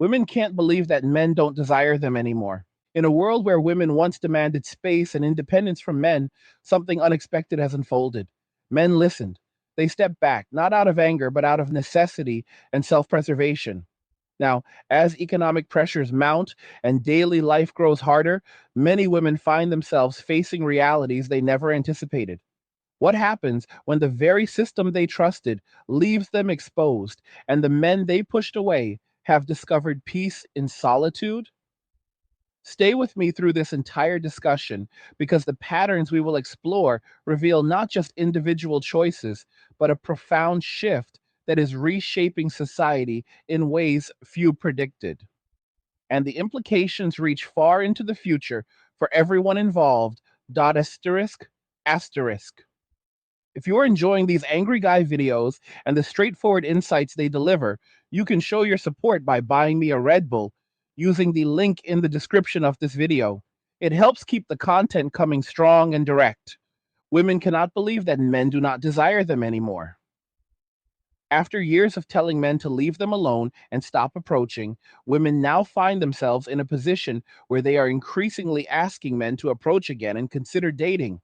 Women can't believe that men don't desire them anymore. In a world where women once demanded space and independence from men, something unexpected has unfolded. Men listened. They stepped back, not out of anger, but out of necessity and self preservation. Now, as economic pressures mount and daily life grows harder, many women find themselves facing realities they never anticipated. What happens when the very system they trusted leaves them exposed and the men they pushed away have discovered peace in solitude? Stay with me through this entire discussion because the patterns we will explore reveal not just individual choices, but a profound shift that is reshaping society in ways few predicted. And the implications reach far into the future for everyone involved. Dot asterisk, asterisk. If you're enjoying these Angry Guy videos and the straightforward insights they deliver, you can show your support by buying me a Red Bull using the link in the description of this video. It helps keep the content coming strong and direct. Women cannot believe that men do not desire them anymore. After years of telling men to leave them alone and stop approaching, women now find themselves in a position where they are increasingly asking men to approach again and consider dating.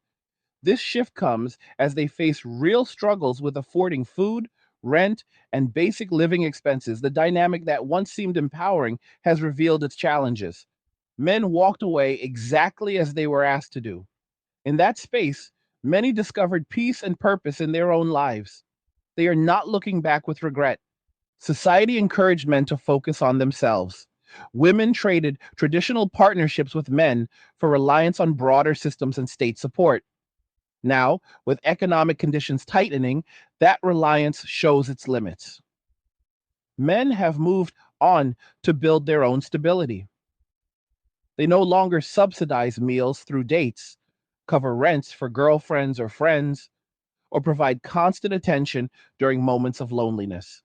This shift comes as they face real struggles with affording food, rent, and basic living expenses. The dynamic that once seemed empowering has revealed its challenges. Men walked away exactly as they were asked to do. In that space, many discovered peace and purpose in their own lives. They are not looking back with regret. Society encouraged men to focus on themselves. Women traded traditional partnerships with men for reliance on broader systems and state support. Now, with economic conditions tightening, that reliance shows its limits. Men have moved on to build their own stability. They no longer subsidize meals through dates, cover rents for girlfriends or friends, or provide constant attention during moments of loneliness.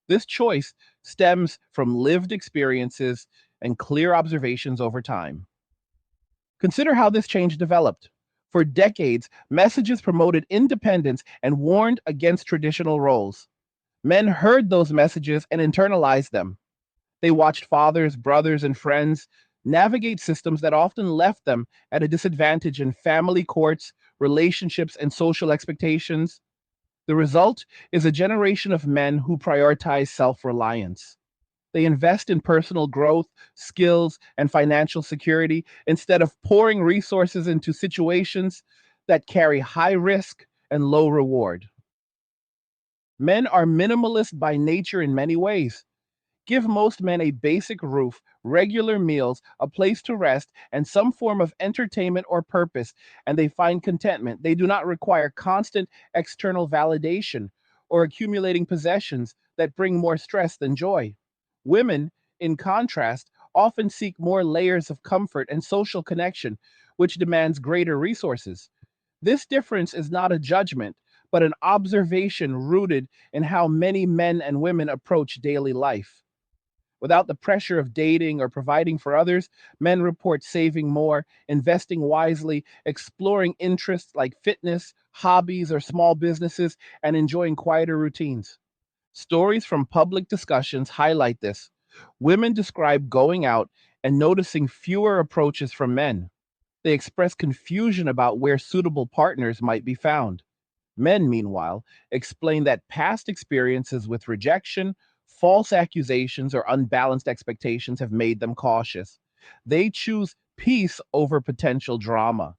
This choice stems from lived experiences and clear observations over time. Consider how this change developed. For decades, messages promoted independence and warned against traditional roles. Men heard those messages and internalized them. They watched fathers, brothers, and friends navigate systems that often left them at a disadvantage in family courts, relationships, and social expectations. The result is a generation of men who prioritize self reliance. They invest in personal growth, skills, and financial security instead of pouring resources into situations that carry high risk and low reward. Men are minimalist by nature in many ways. Give most men a basic roof, regular meals, a place to rest, and some form of entertainment or purpose, and they find contentment. They do not require constant external validation or accumulating possessions that bring more stress than joy. Women, in contrast, often seek more layers of comfort and social connection, which demands greater resources. This difference is not a judgment, but an observation rooted in how many men and women approach daily life. Without the pressure of dating or providing for others, men report saving more, investing wisely, exploring interests like fitness, hobbies, or small businesses, and enjoying quieter routines. Stories from public discussions highlight this. Women describe going out and noticing fewer approaches from men. They express confusion about where suitable partners might be found. Men, meanwhile, explain that past experiences with rejection, false accusations, or unbalanced expectations have made them cautious. They choose peace over potential drama.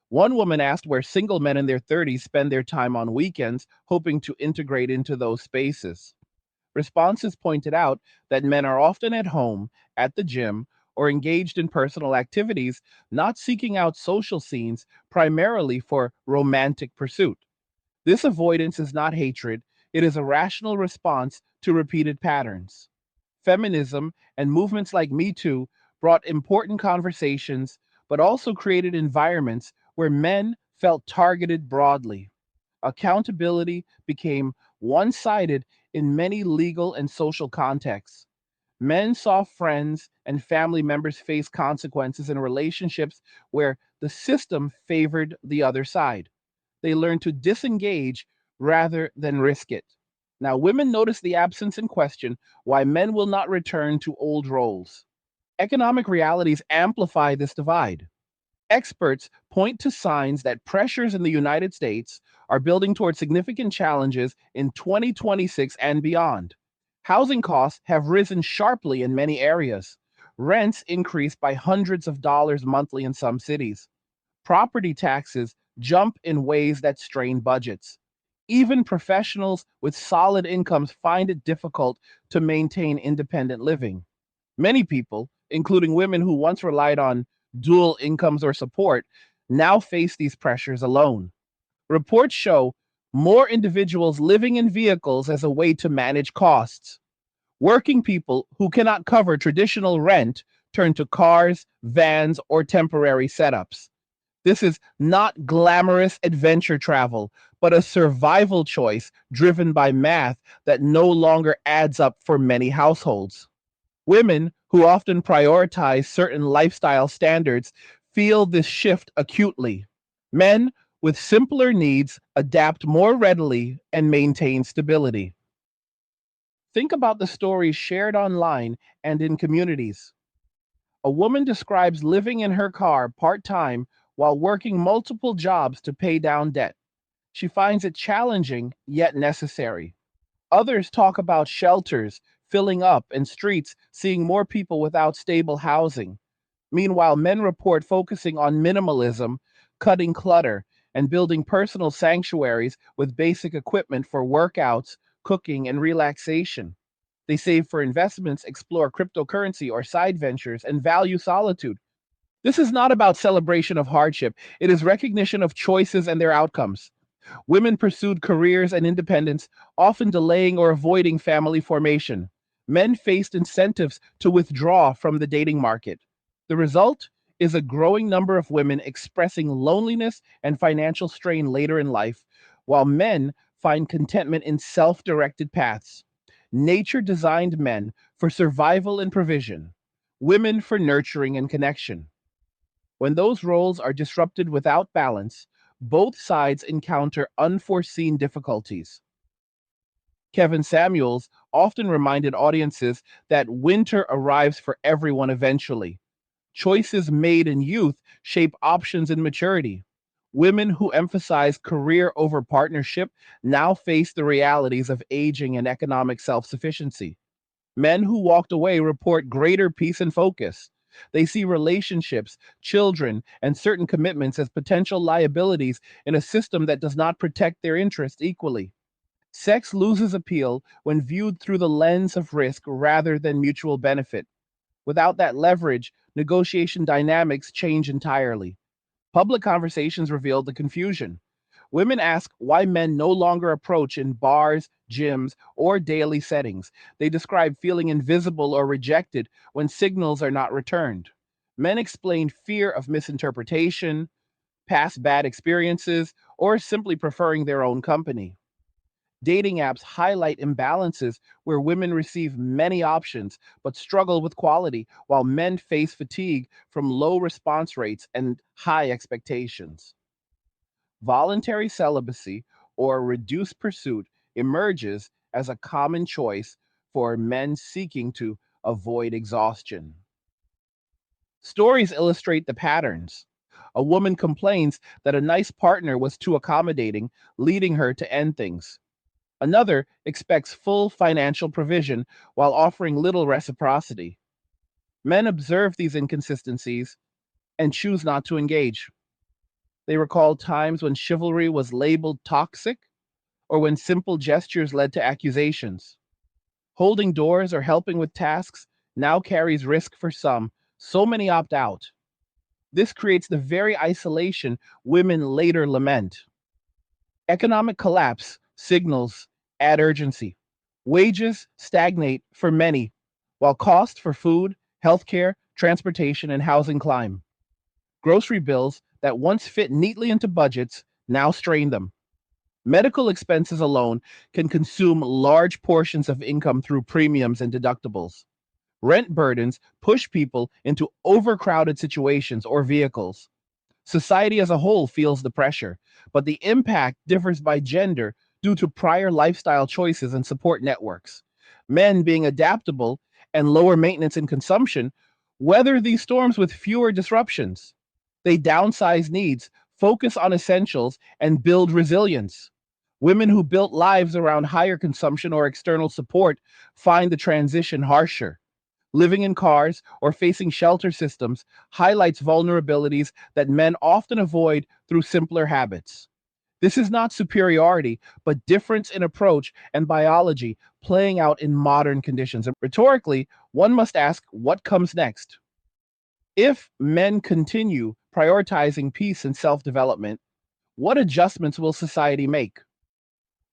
One woman asked where single men in their 30s spend their time on weekends, hoping to integrate into those spaces. Responses pointed out that men are often at home, at the gym, or engaged in personal activities, not seeking out social scenes primarily for romantic pursuit. This avoidance is not hatred, it is a rational response to repeated patterns. Feminism and movements like Me Too brought important conversations, but also created environments where men felt targeted broadly. Accountability became one sided in many legal and social contexts. Men saw friends and family members face consequences in relationships where the system favored the other side. They learned to disengage rather than risk it. Now, women notice the absence and question why men will not return to old roles. Economic realities amplify this divide. Experts point to signs that pressures in the United States are building toward significant challenges in 2026 and beyond. Housing costs have risen sharply in many areas. Rents increase by hundreds of dollars monthly in some cities. Property taxes jump in ways that strain budgets. Even professionals with solid incomes find it difficult to maintain independent living. Many people, including women who once relied on dual incomes or support, now face these pressures alone. Reports show more individuals living in vehicles as a way to manage costs. Working people who cannot cover traditional rent turn to cars, vans, or temporary setups. This is not glamorous adventure travel, but a survival choice driven by math that no longer adds up for many households. Women, who often prioritize certain lifestyle standards, feel this shift acutely. Men, with simpler needs, adapt more readily and maintain stability. Think about the stories shared online and in communities. A woman describes living in her car part time while working multiple jobs to pay down debt. She finds it challenging yet necessary. Others talk about shelters filling up and streets seeing more people without stable housing. Meanwhile, men report focusing on minimalism, cutting clutter, and building personal sanctuaries with basic equipment for workouts, cooking, and relaxation. They save for investments, explore cryptocurrency or side ventures, and value solitude. This is not about celebration of hardship, it is recognition of choices and their outcomes. Women pursued careers and independence, often delaying or avoiding family formation. Men faced incentives to withdraw from the dating market. The result is a growing number of women expressing loneliness and financial strain later in life, while men find contentment in self directed paths. Nature designed men for survival and provision, women for nurturing and connection. When those roles are disrupted without balance, both sides encounter unforeseen difficulties. Kevin Samuels often reminded audiences that winter arrives for everyone eventually. Choices made in youth shape options in maturity. Women who emphasize career over partnership now face the realities of aging and economic self sufficiency. Men who walked away report greater peace and focus. They see relationships, children, and certain commitments as potential liabilities in a system that does not protect their interests equally. Sex loses appeal when viewed through the lens of risk rather than mutual benefit. Without that leverage, negotiation dynamics change entirely. Public conversations reveal the confusion. Women ask why men no longer approach in bars, gyms, or daily settings. They describe feeling invisible or rejected when signals are not returned. Men explain fear of misinterpretation, past bad experiences, or simply preferring their own company. Dating apps highlight imbalances where women receive many options but struggle with quality, while men face fatigue from low response rates and high expectations. Voluntary celibacy or reduced pursuit emerges as a common choice for men seeking to avoid exhaustion. Stories illustrate the patterns. A woman complains that a nice partner was too accommodating, leading her to end things. Another expects full financial provision while offering little reciprocity. Men observe these inconsistencies and choose not to engage. They recall times when chivalry was labeled toxic or when simple gestures led to accusations. Holding doors or helping with tasks now carries risk for some, so many opt out. This creates the very isolation women later lament. Economic collapse signals add urgency. Wages stagnate for many, while costs for food, healthcare, transportation, and housing climb. Grocery bills that once fit neatly into budgets now strain them. Medical expenses alone can consume large portions of income through premiums and deductibles. Rent burdens push people into overcrowded situations or vehicles. Society as a whole feels the pressure, but the impact differs by gender due to prior lifestyle choices and support networks. Men, being adaptable and lower maintenance in consumption, weather these storms with fewer disruptions. They downsize needs, focus on essentials, and build resilience. Women who built lives around higher consumption or external support find the transition harsher. Living in cars or facing shelter systems highlights vulnerabilities that men often avoid through simpler habits. This is not superiority, but difference in approach and biology playing out in modern conditions. And rhetorically, one must ask what comes next. If men continue prioritizing peace and self development, what adjustments will society make?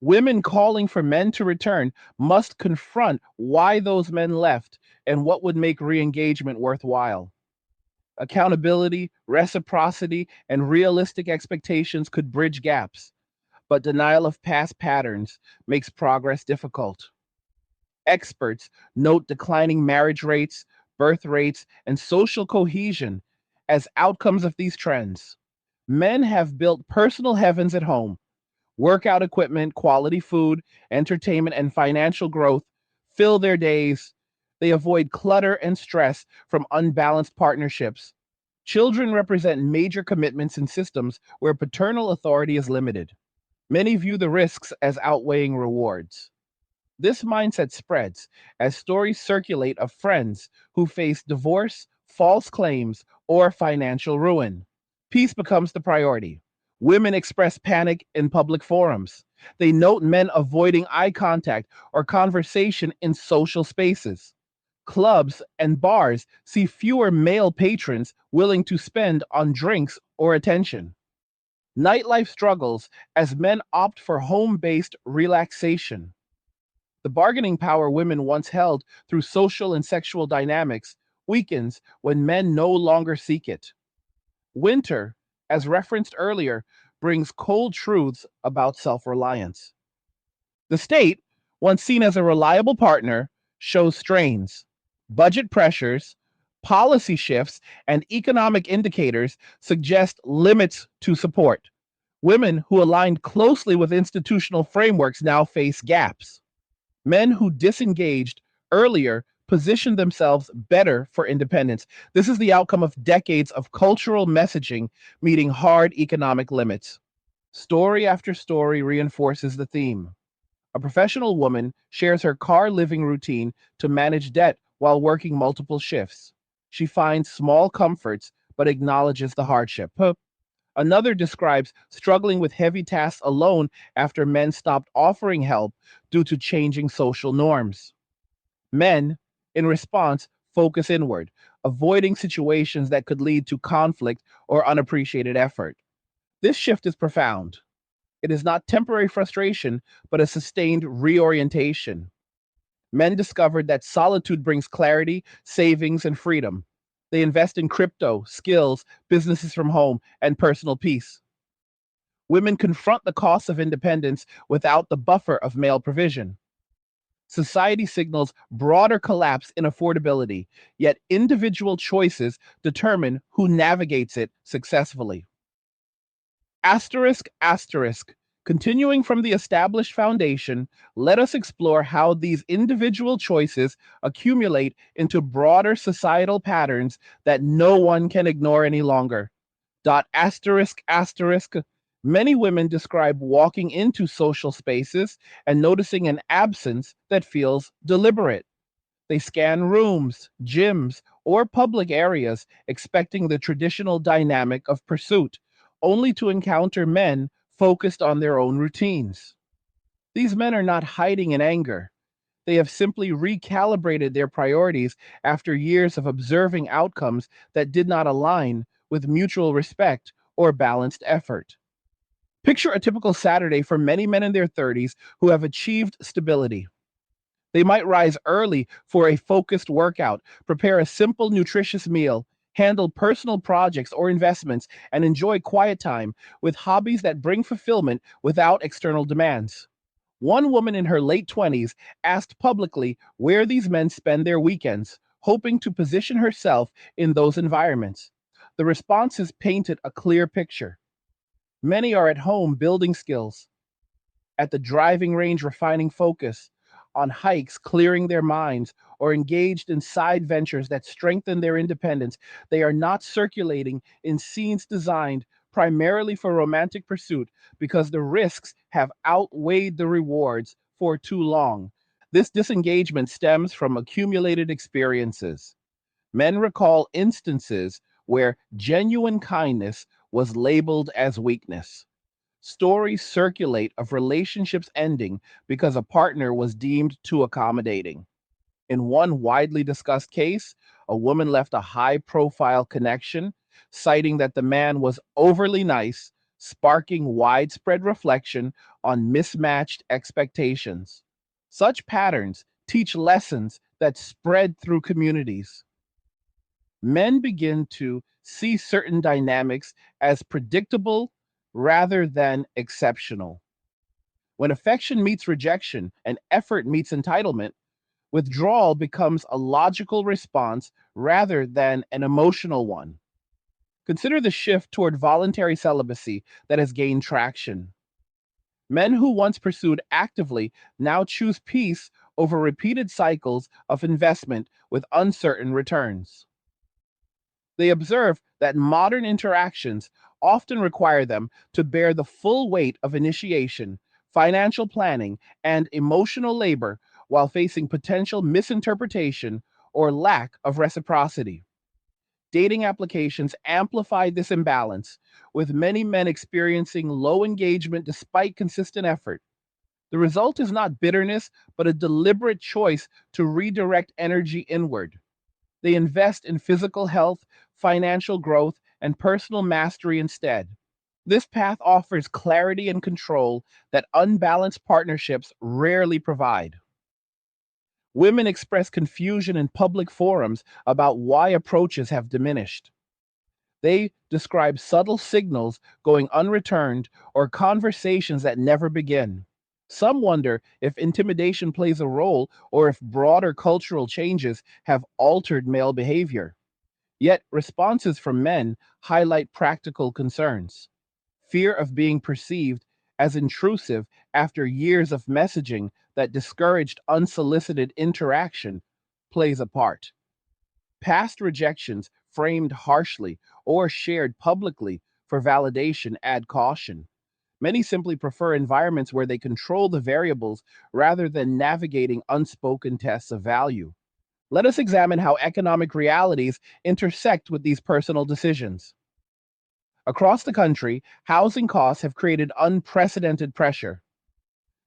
Women calling for men to return must confront why those men left and what would make re engagement worthwhile. Accountability, reciprocity, and realistic expectations could bridge gaps, but denial of past patterns makes progress difficult. Experts note declining marriage rates, birth rates, and social cohesion as outcomes of these trends. Men have built personal heavens at home. Workout equipment, quality food, entertainment, and financial growth fill their days. They avoid clutter and stress from unbalanced partnerships. Children represent major commitments in systems where paternal authority is limited. Many view the risks as outweighing rewards. This mindset spreads as stories circulate of friends who face divorce, false claims, or financial ruin. Peace becomes the priority. Women express panic in public forums. They note men avoiding eye contact or conversation in social spaces. Clubs and bars see fewer male patrons willing to spend on drinks or attention. Nightlife struggles as men opt for home based relaxation. The bargaining power women once held through social and sexual dynamics weakens when men no longer seek it. Winter, as referenced earlier, brings cold truths about self reliance. The state, once seen as a reliable partner, shows strains. Budget pressures, policy shifts, and economic indicators suggest limits to support. Women who aligned closely with institutional frameworks now face gaps. Men who disengaged earlier positioned themselves better for independence. This is the outcome of decades of cultural messaging meeting hard economic limits. Story after story reinforces the theme. A professional woman shares her car living routine to manage debt while working multiple shifts. She finds small comforts but acknowledges the hardship. Another describes struggling with heavy tasks alone after men stopped offering help due to changing social norms. Men, in response, focus inward, avoiding situations that could lead to conflict or unappreciated effort. This shift is profound. It is not temporary frustration, but a sustained reorientation. Men discovered that solitude brings clarity, savings, and freedom. They invest in crypto, skills, businesses from home, and personal peace. Women confront the cost of independence without the buffer of male provision. Society signals broader collapse in affordability, yet individual choices determine who navigates it successfully. Asterisk, asterisk. Continuing from the established foundation, let us explore how these individual choices accumulate into broader societal patterns that no one can ignore any longer. Dot asterisk asterisk. Many women describe walking into social spaces and noticing an absence that feels deliberate. They scan rooms, gyms, or public areas expecting the traditional dynamic of pursuit, only to encounter men focused on their own routines. These men are not hiding in anger. They have simply recalibrated their priorities after years of observing outcomes that did not align with mutual respect or balanced effort. Picture a typical Saturday for many men in their 30s who have achieved stability. They might rise early for a focused workout, prepare a simple, nutritious meal, handle personal projects or investments, and enjoy quiet time with hobbies that bring fulfillment without external demands. One woman in her late 20s asked publicly where these men spend their weekends, hoping to position herself in those environments. The responses painted a clear picture. Many are at home building skills, at the driving range refining focus, on hikes clearing their minds, or engaged in side ventures that strengthen their independence. They are not circulating in scenes designed primarily for romantic pursuit because the risks have outweighed the rewards for too long. This disengagement stems from accumulated experiences. Men recall instances where genuine kindness was labeled as weakness. Stories circulate of relationships ending because a partner was deemed too accommodating. In one widely discussed case, a woman left a high profile connection, citing that the man was overly nice, sparking widespread reflection on mismatched expectations. Such patterns teach lessons that spread through communities. Men begin to see certain dynamics as predictable rather than exceptional. When affection meets rejection and effort meets entitlement, withdrawal becomes a logical response rather than an emotional one. Consider the shift toward voluntary celibacy that has gained traction. Men who once pursued actively now choose peace over repeated cycles of investment with uncertain returns. They observe that modern interactions often require them to bear the full weight of initiation, financial planning, and emotional labor while facing potential misinterpretation or lack of reciprocity. Dating applications amplify this imbalance, with many men experiencing low engagement despite consistent effort. The result is not bitterness, but a deliberate choice to redirect energy inward. They invest in physical health, financial growth, and personal mastery instead. This path offers clarity and control that unbalanced partnerships rarely provide. Women express confusion in public forums about why approaches have diminished. They describe subtle signals going unreturned or conversations that never begin. Some wonder if intimidation plays a role or if broader cultural changes have altered male behavior. Yet, responses from men highlight practical concerns. Fear of being perceived as intrusive after years of messaging that discouraged unsolicited interaction plays a part. Past rejections framed harshly or shared publicly for validation add caution. Many simply prefer environments where they control the variables rather than navigating unspoken tests of value. Let us examine how economic realities intersect with these personal decisions. Across the country, housing costs have created unprecedented pressure.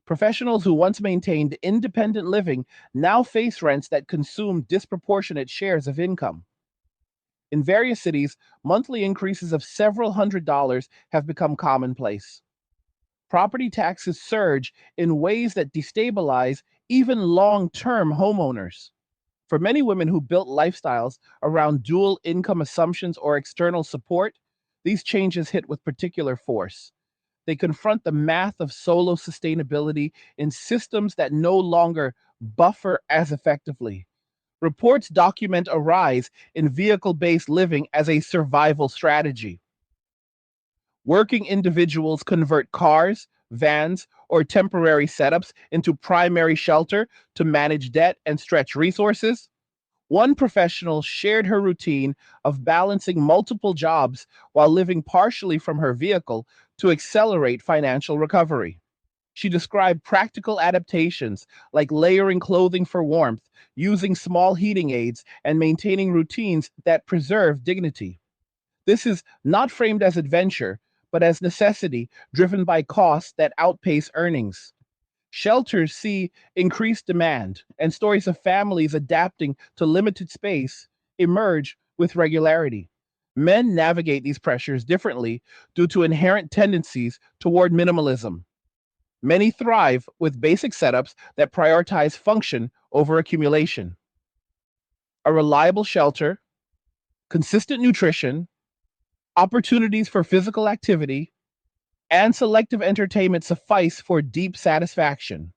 Professionals who once maintained independent living now face rents that consume disproportionate shares of income. In various cities, monthly increases of several $100s have become commonplace. Property taxes surge in ways that destabilize even long term homeowners. For many women who built lifestyles around dual income assumptions or external support, these changes hit with particular force. They confront the math of solo sustainability in systems that no longer buffer as effectively. Reports document a rise in vehicle based living as a survival strategy. Working individuals convert cars, vans, or temporary setups into primary shelter to manage debt and stretch resources. One professional shared her routine of balancing multiple jobs while living partially from her vehicle to accelerate financial recovery. She described practical adaptations like layering clothing for warmth, using small heating aids, and maintaining routines that preserve dignity. This is not framed as adventure, but as necessity driven by costs that outpace earnings. Shelters see increased demand, and stories of families adapting to limited space emerge with regularity. Men navigate these pressures differently due to inherent tendencies toward minimalism. Many thrive with basic setups that prioritize function over accumulation. A reliable shelter, consistent nutrition, opportunities for physical activity, and selective entertainment suffice for deep satisfaction.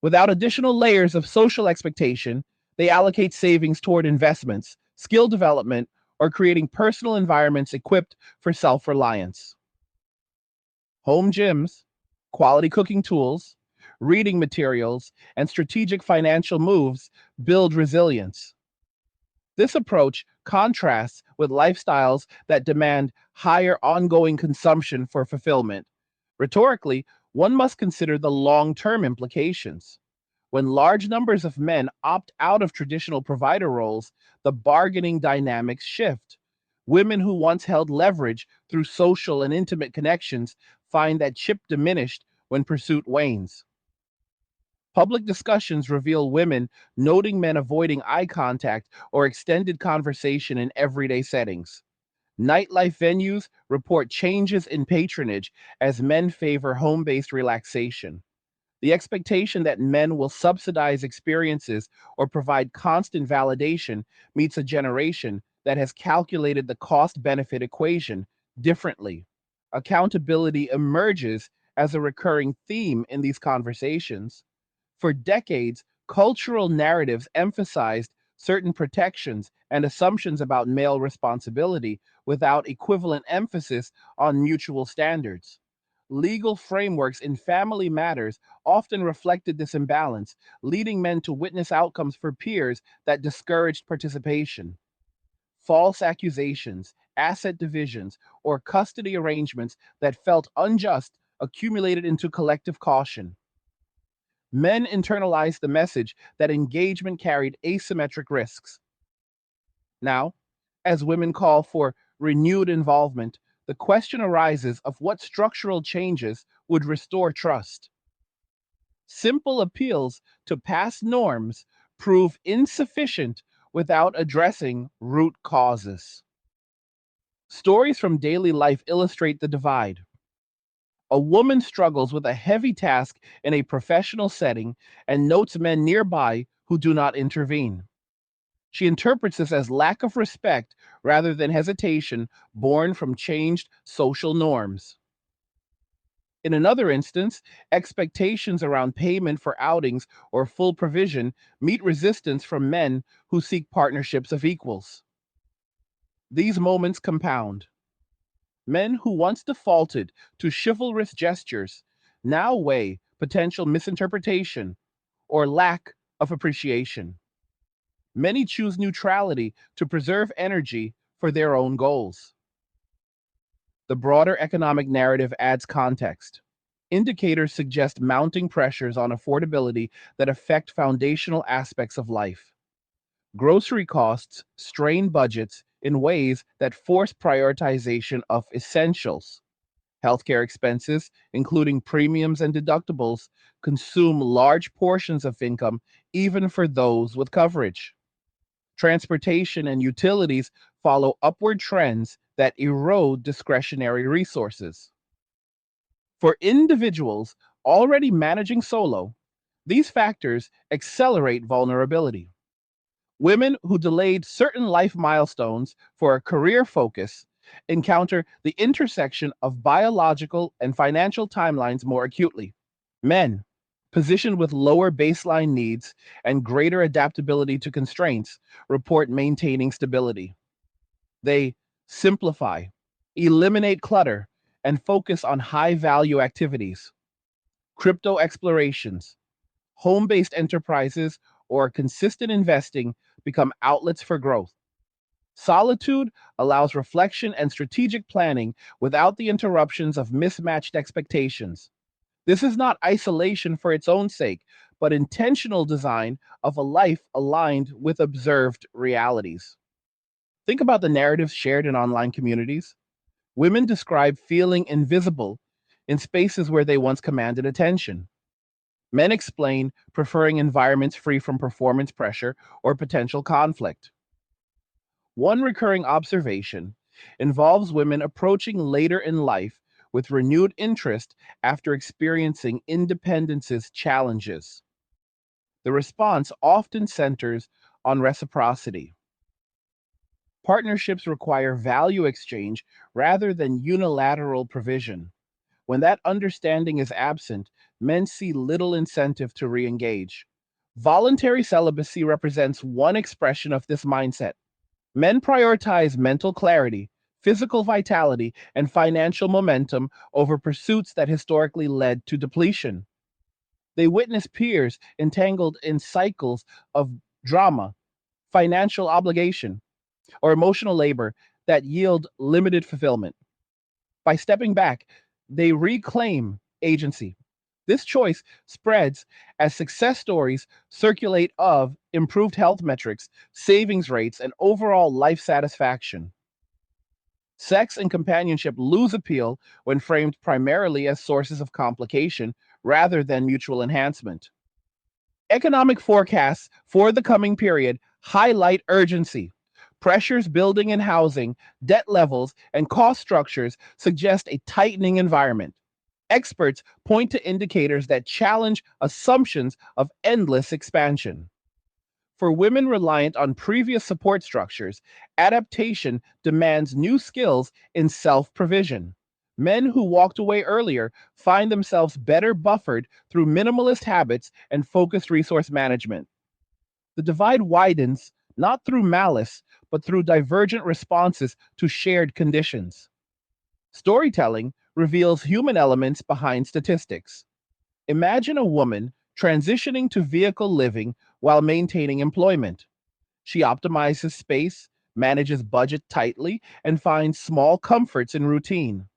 Without additional layers of social expectation, they allocate savings toward investments, skill development, or creating personal environments equipped for self reliance. Home gyms, Quality cooking tools, reading materials, and strategic financial moves build resilience. This approach contrasts with lifestyles that demand higher ongoing consumption for fulfillment. Rhetorically, one must consider the long term implications. When large numbers of men opt out of traditional provider roles, the bargaining dynamics shift. Women who once held leverage through social and intimate connections find that chip diminished when pursuit wanes. Public discussions reveal women noting men avoiding eye contact or extended conversation in everyday settings. Nightlife venues report changes in patronage as men favor home based relaxation. The expectation that men will subsidize experiences or provide constant validation meets a generation that has calculated the cost benefit equation differently. Accountability emerges as a recurring theme in these conversations. For decades, cultural narratives emphasized certain protections and assumptions about male responsibility without equivalent emphasis on mutual standards. Legal frameworks in family matters often reflected this imbalance, leading men to witness outcomes for peers that discouraged participation. False accusations, asset divisions, or custody arrangements that felt unjust accumulated into collective caution. Men internalized the message that engagement carried asymmetric risks. Now, as women call for renewed involvement, the question arises of what structural changes would restore trust. Simple appeals to past norms prove insufficient without addressing root causes. Stories from daily life illustrate the divide. A woman struggles with a heavy task in a professional setting and notes men nearby who do not intervene. She interprets this as lack of respect rather than hesitation born from changed social norms. In another instance, expectations around payment for outings or full provision meet resistance from men who seek partnerships of equals. These moments compound. Men who once defaulted to chivalrous gestures now weigh potential misinterpretation or lack of appreciation. Many choose neutrality to preserve energy for their own goals. The broader economic narrative adds context. Indicators suggest mounting pressures on affordability that affect foundational aspects of life. Grocery costs strain budgets in ways that force prioritization of essentials. Healthcare expenses, including premiums and deductibles, consume large portions of income even for those with coverage. Transportation and utilities follow upward trends that erode discretionary resources. For individuals already managing solo, these factors accelerate vulnerability. Women who delayed certain life milestones for a career focus encounter the intersection of biological and financial timelines more acutely. Men, positioned with lower baseline needs and greater adaptability to constraints, report maintaining stability. They simplify, eliminate clutter, and focus on high value activities. Crypto explorations, home based enterprises, or consistent investing become outlets for growth. Solitude allows reflection and strategic planning without the interruptions of mismatched expectations. This is not isolation for its own sake, but intentional design of a life aligned with observed realities. Think about the narratives shared in online communities. Women describe feeling invisible in spaces where they once commanded attention. Men explain preferring environments free from performance pressure or potential conflict. One recurring observation involves women approaching later in life with renewed interest after experiencing independence's challenges. The response often centers on reciprocity. Partnerships require value exchange rather than unilateral provision. When that understanding is absent, men see little incentive to re engage. Voluntary celibacy represents one expression of this mindset. Men prioritize mental clarity, physical vitality, and financial momentum over pursuits that historically led to depletion. They witness peers entangled in cycles of drama, financial obligation, or emotional labor that yield limited fulfillment. By stepping back, they reclaim agency. This choice spreads as success stories circulate of improved health metrics, savings rates, and overall life satisfaction. Sex and companionship lose appeal when framed primarily as sources of complication rather than mutual enhancement. Economic forecasts for the coming period highlight urgency. Pressures building in housing, debt levels, and cost structures suggest a tightening environment. Experts point to indicators that challenge assumptions of endless expansion. For women reliant on previous support structures, adaptation demands new skills in self provision. Men who walked away earlier find themselves better buffered through minimalist habits and focused resource management. The divide widens not through malice, but through divergent responses to shared conditions. Storytelling reveals human elements behind statistics. Imagine a woman transitioning to vehicle living while maintaining employment. She optimizes space, manages budget tightly, and finds small comforts in routine.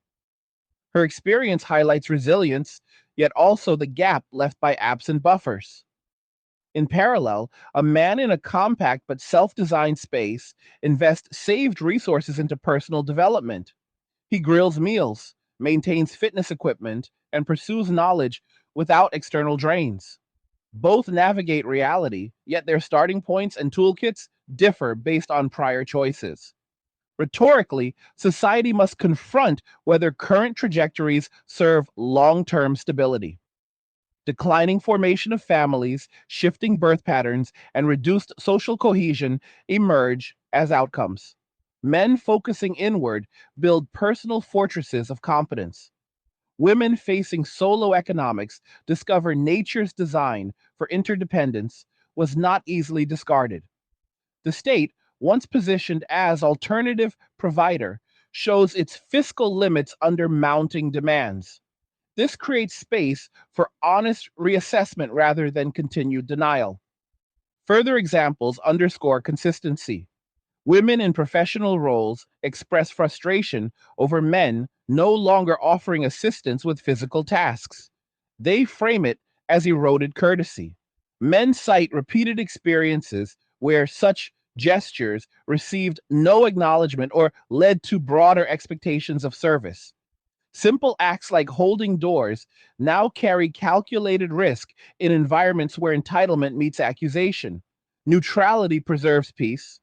Her experience highlights resilience, yet also the gap left by absent buffers. In parallel, a man in a compact but self designed space invests saved resources into personal development. He grills meals, maintains fitness equipment, and pursues knowledge without external drains. Both navigate reality, yet their starting points and toolkits differ based on prior choices. Rhetorically, society must confront whether current trajectories serve long term stability. Declining formation of families, shifting birth patterns, and reduced social cohesion emerge as outcomes. Men focusing inward build personal fortresses of competence. Women facing solo economics discover nature's design for interdependence was not easily discarded. The state, once positioned as alternative provider, shows its fiscal limits under mounting demands. This creates space for honest reassessment rather than continued denial. Further examples underscore consistency. Women in professional roles express frustration over men no longer offering assistance with physical tasks. They frame it as eroded courtesy. Men cite repeated experiences where such gestures received no acknowledgement or led to broader expectations of service. Simple acts like holding doors now carry calculated risk in environments where entitlement meets accusation. Neutrality preserves peace.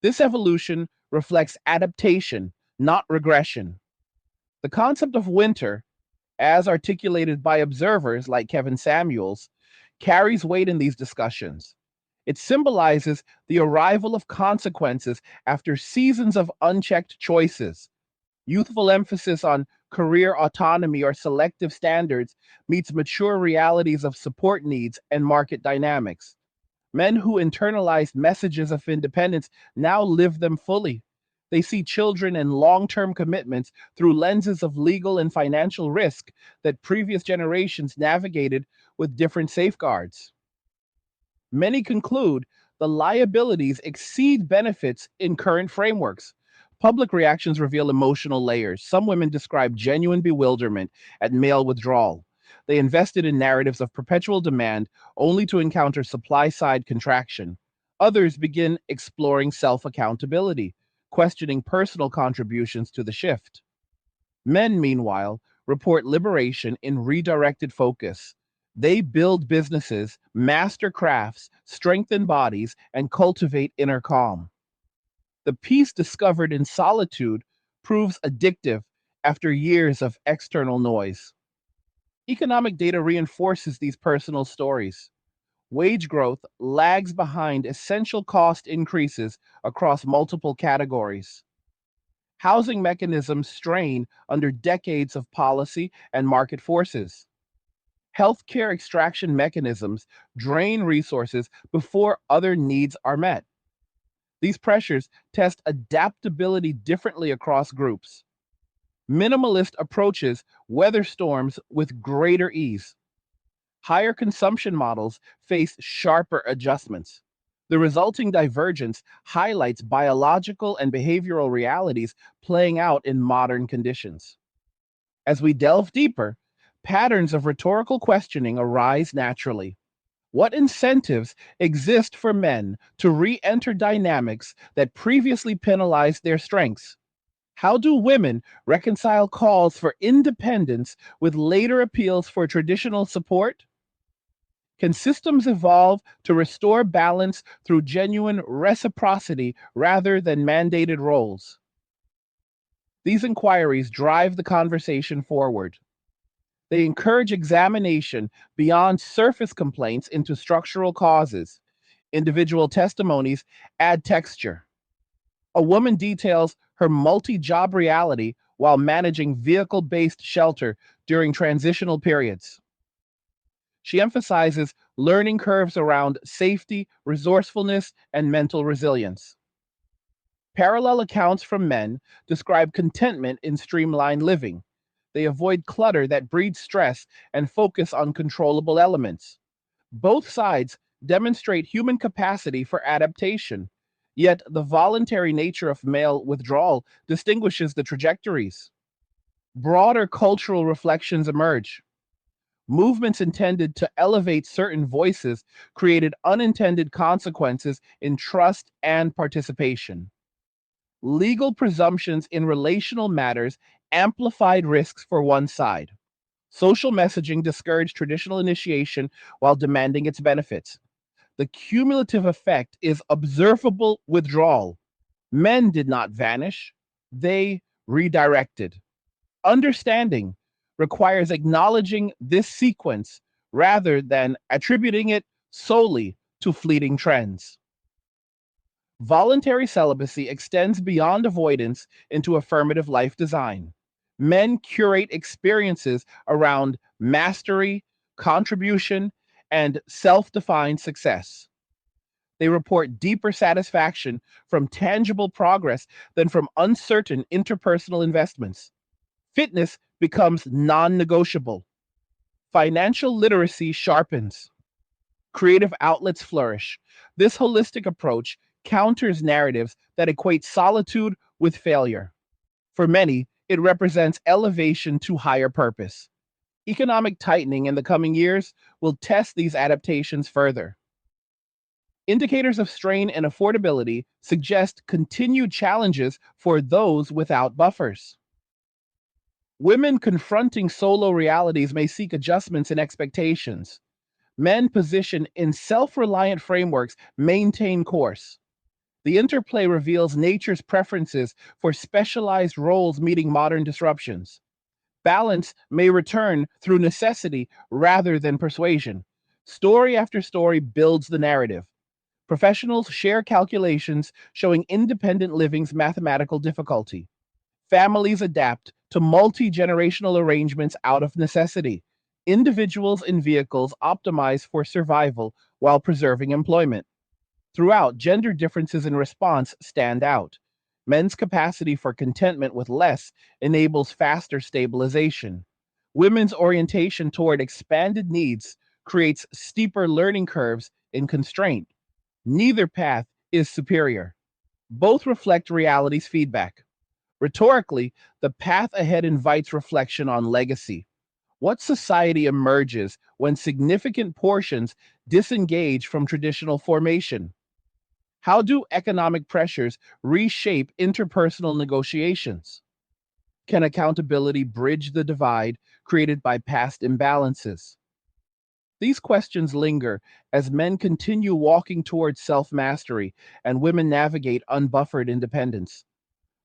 This evolution reflects adaptation, not regression. The concept of winter, as articulated by observers like Kevin Samuels, carries weight in these discussions. It symbolizes the arrival of consequences after seasons of unchecked choices. Youthful emphasis on career autonomy or selective standards meets mature realities of support needs and market dynamics. Men who internalized messages of independence now live them fully. They see children and long term commitments through lenses of legal and financial risk that previous generations navigated with different safeguards. Many conclude the liabilities exceed benefits in current frameworks. Public reactions reveal emotional layers. Some women describe genuine bewilderment at male withdrawal. They invested in narratives of perpetual demand only to encounter supply side contraction. Others begin exploring self accountability, questioning personal contributions to the shift. Men, meanwhile, report liberation in redirected focus. They build businesses, master crafts, strengthen bodies, and cultivate inner calm. The peace discovered in solitude proves addictive after years of external noise. Economic data reinforces these personal stories. Wage growth lags behind essential cost increases across multiple categories. Housing mechanisms strain under decades of policy and market forces. Healthcare extraction mechanisms drain resources before other needs are met. These pressures test adaptability differently across groups. Minimalist approaches weather storms with greater ease. Higher consumption models face sharper adjustments. The resulting divergence highlights biological and behavioral realities playing out in modern conditions. As we delve deeper, patterns of rhetorical questioning arise naturally. What incentives exist for men to re enter dynamics that previously penalized their strengths? How do women reconcile calls for independence with later appeals for traditional support? Can systems evolve to restore balance through genuine reciprocity rather than mandated roles? These inquiries drive the conversation forward. They encourage examination beyond surface complaints into structural causes. Individual testimonies add texture. A woman details her multi job reality while managing vehicle based shelter during transitional periods. She emphasizes learning curves around safety, resourcefulness, and mental resilience. Parallel accounts from men describe contentment in streamlined living. They avoid clutter that breeds stress and focus on controllable elements. Both sides demonstrate human capacity for adaptation, yet the voluntary nature of male withdrawal distinguishes the trajectories. Broader cultural reflections emerge. Movements intended to elevate certain voices created unintended consequences in trust and participation. Legal presumptions in relational matters amplified risks for one side. Social messaging discouraged traditional initiation while demanding its benefits. The cumulative effect is observable withdrawal. Men did not vanish, they redirected. Understanding requires acknowledging this sequence rather than attributing it solely to fleeting trends. Voluntary celibacy extends beyond avoidance into affirmative life design. Men curate experiences around mastery, contribution, and self defined success. They report deeper satisfaction from tangible progress than from uncertain interpersonal investments. Fitness becomes non negotiable. Financial literacy sharpens. Creative outlets flourish. This holistic approach counters narratives that equate solitude with failure. For many, it represents elevation to higher purpose. Economic tightening in the coming years will test these adaptations further. Indicators of strain and affordability suggest continued challenges for those without buffers. Women confronting solo realities may seek adjustments in expectations. Men positioned in self reliant frameworks maintain course. The interplay reveals nature's preferences for specialized roles meeting modern disruptions. Balance may return through necessity rather than persuasion. Story after story builds the narrative. Professionals share calculations showing independent living's mathematical difficulty. Families adapt to multi generational arrangements out of necessity. Individuals and vehicles optimize for survival while preserving employment. Throughout, gender differences in response stand out. Men's capacity for contentment with less enables faster stabilization. Women's orientation toward expanded needs creates steeper learning curves in constraint. Neither path is superior. Both reflect reality's feedback. Rhetorically, the path ahead invites reflection on legacy. What society emerges when significant portions disengage from traditional formation? How do economic pressures reshape interpersonal negotiations? Can accountability bridge the divide created by past imbalances? These questions linger as men continue walking towards self mastery and women navigate unbuffered independence.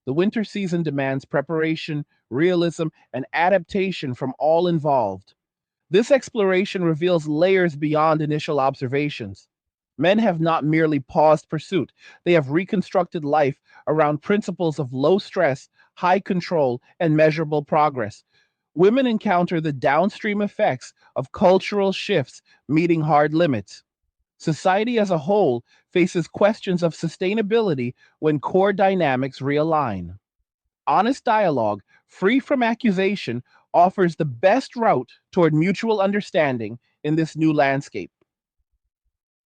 The winter season demands preparation, realism, and adaptation from all involved. This exploration reveals layers beyond initial observations. Men have not merely paused pursuit, they have reconstructed life around principles of low stress, high control, and measurable progress. Women encounter the downstream effects of cultural shifts meeting hard limits. Society as a whole faces questions of sustainability when core dynamics realign. Honest dialogue, free from accusation, offers the best route toward mutual understanding in this new landscape.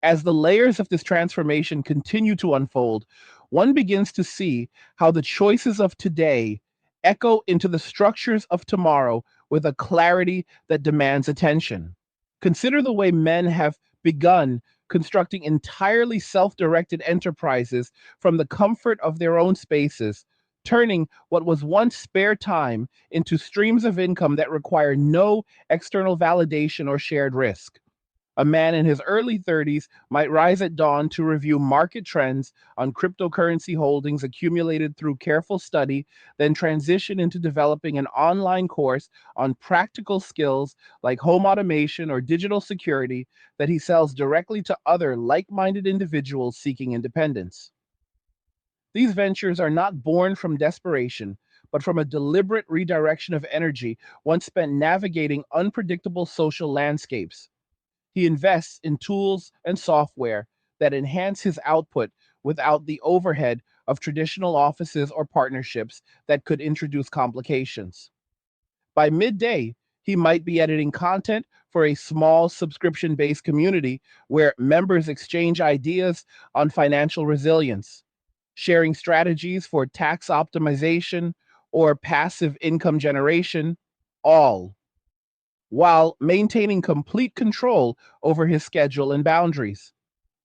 As the layers of this transformation continue to unfold, one begins to see how the choices of today echo into the structures of tomorrow with a clarity that demands attention. Consider the way men have begun constructing entirely self directed enterprises from the comfort of their own spaces, turning what was once spare time into streams of income that require no external validation or shared risk. A man in his early 30s might rise at dawn to review market trends on cryptocurrency holdings accumulated through careful study, then transition into developing an online course on practical skills like home automation or digital security that he sells directly to other like minded individuals seeking independence. These ventures are not born from desperation, but from a deliberate redirection of energy once spent navigating unpredictable social landscapes. He invests in tools and software that enhance his output without the overhead of traditional offices or partnerships that could introduce complications. By midday, he might be editing content for a small subscription based community where members exchange ideas on financial resilience, sharing strategies for tax optimization or passive income generation, all while maintaining complete control over his schedule and boundaries.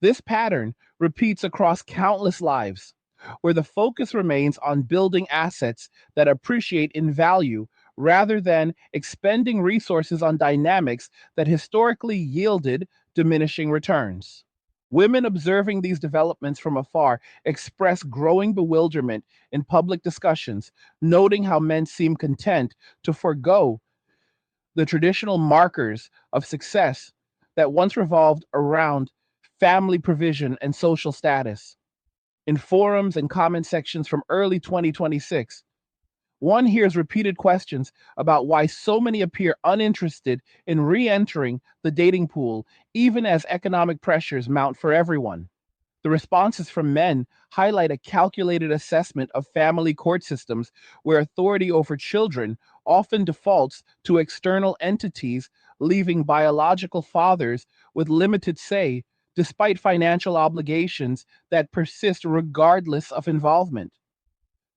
This pattern repeats across countless lives, where the focus remains on building assets that appreciate in value rather than expending resources on dynamics that historically yielded diminishing returns. Women observing these developments from afar express growing bewilderment in public discussions, noting how men seem content to forego the traditional markers of success that once revolved around family provision and social status. In forums and comment sections from early 2026, one hears repeated questions about why so many appear uninterested in re entering the dating pool, even as economic pressures mount for everyone. The responses from men highlight a calculated assessment of family court systems where authority over children often defaults to external entities, leaving biological fathers with limited say, despite financial obligations that persist regardless of involvement.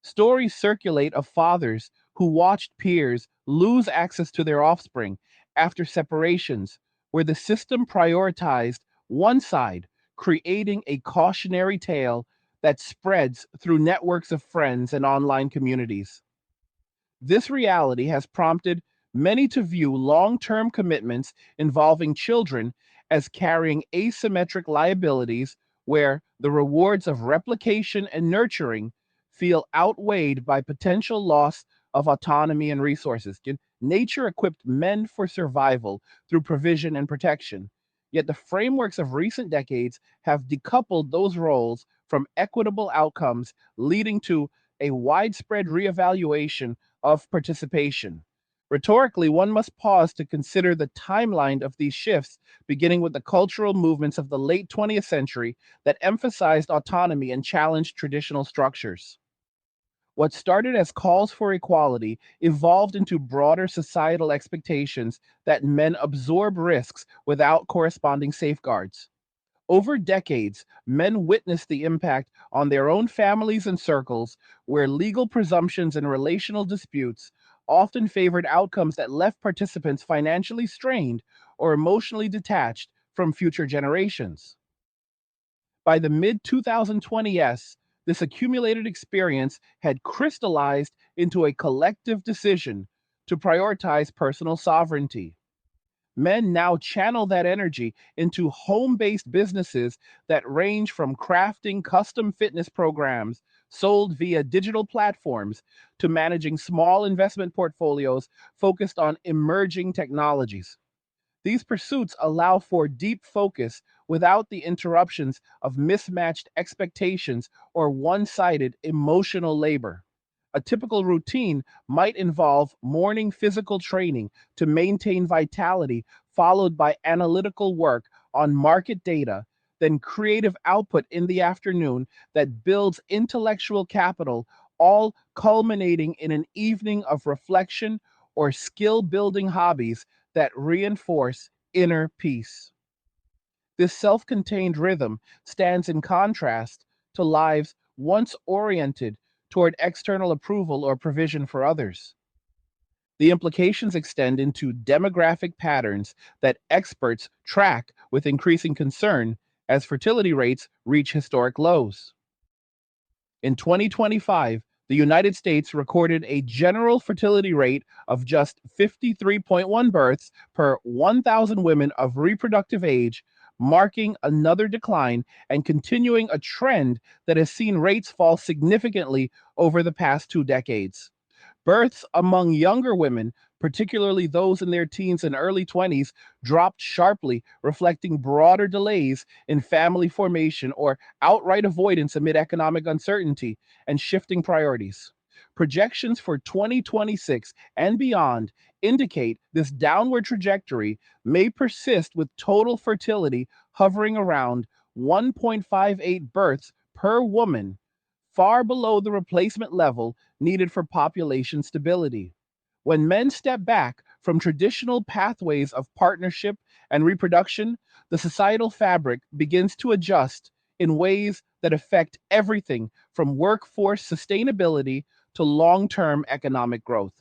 Stories circulate of fathers who watched peers lose access to their offspring after separations, where the system prioritized one side, creating a cautionary tale that spreads through networks of friends and online communities. This reality has prompted many to view long term commitments involving children as carrying asymmetric liabilities where the rewards of replication and nurturing feel outweighed by potential loss of autonomy and resources. Nature equipped men for survival through provision and protection. Yet the frameworks of recent decades have decoupled those roles from equitable outcomes, leading to a widespread reevaluation of participation. Rhetorically, one must pause to consider the timeline of these shifts, beginning with the cultural movements of the late 20th century that emphasized autonomy and challenged traditional structures. What started as calls for equality evolved into broader societal expectations that men absorb risks without corresponding safeguards. Over decades, men witnessed the impact on their own families and circles, where legal presumptions and relational disputes often favored outcomes that left participants financially strained or emotionally detached from future generations. By the mid 2020s, this accumulated experience had crystallized into a collective decision to prioritize personal sovereignty. Men now channel that energy into home based businesses that range from crafting custom fitness programs sold via digital platforms to managing small investment portfolios focused on emerging technologies. These pursuits allow for deep focus without the interruptions of mismatched expectations or one sided emotional labor. A typical routine might involve morning physical training to maintain vitality, followed by analytical work on market data then creative output in the afternoon that builds intellectual capital, all culminating in an evening of reflection or skill building hobbies that reinforce inner peace. This self contained rhythm stands in contrast to lives once oriented toward external approval or provision for others. The implications extend into demographic patterns that experts track with increasing concern as fertility rates reach historic lows. In 2025, the United States recorded a general fertility rate of just 53.1 births per 1,000 women of reproductive age, marking another decline and continuing a trend that has seen rates fall significantly over the past 2 decades. Births among younger women, particularly those in their teens and early 20s, dropped sharply, reflecting broader delays in family formation or outright avoidance amid economic uncertainty and shifting priorities. Projections for 2026 and beyond indicate this downward trajectory may persist, with total fertility hovering around 1.58 births per woman, far below the replacement level needed for population stability. When men step back from traditional pathways of partnership and reproduction, the societal fabric begins to adjust in ways that affect everything from workforce sustainability to long term economic growth.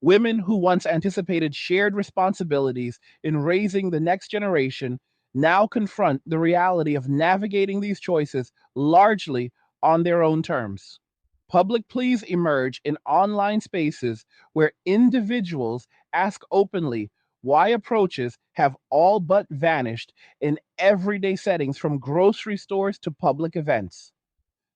Women who once anticipated shared responsibilities in raising the next generation now confront the reality of navigating these choices largely on their own terms. Public pleas emerge in online spaces where individuals ask openly why approaches have all but vanished in everyday settings, from grocery stores to public events.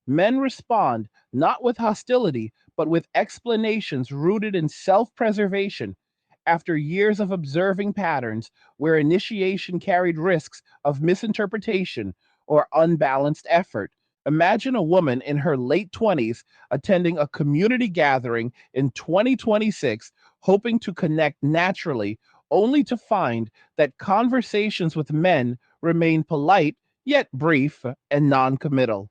Men respond not with hostility, but with explanations rooted in self preservation after years of observing patterns where initiation carried risks of misinterpretation or unbalanced effort. Imagine a woman in her late 20s attending a community gathering in 2026, hoping to connect naturally, only to find that conversations with men remain polite yet brief and non committal.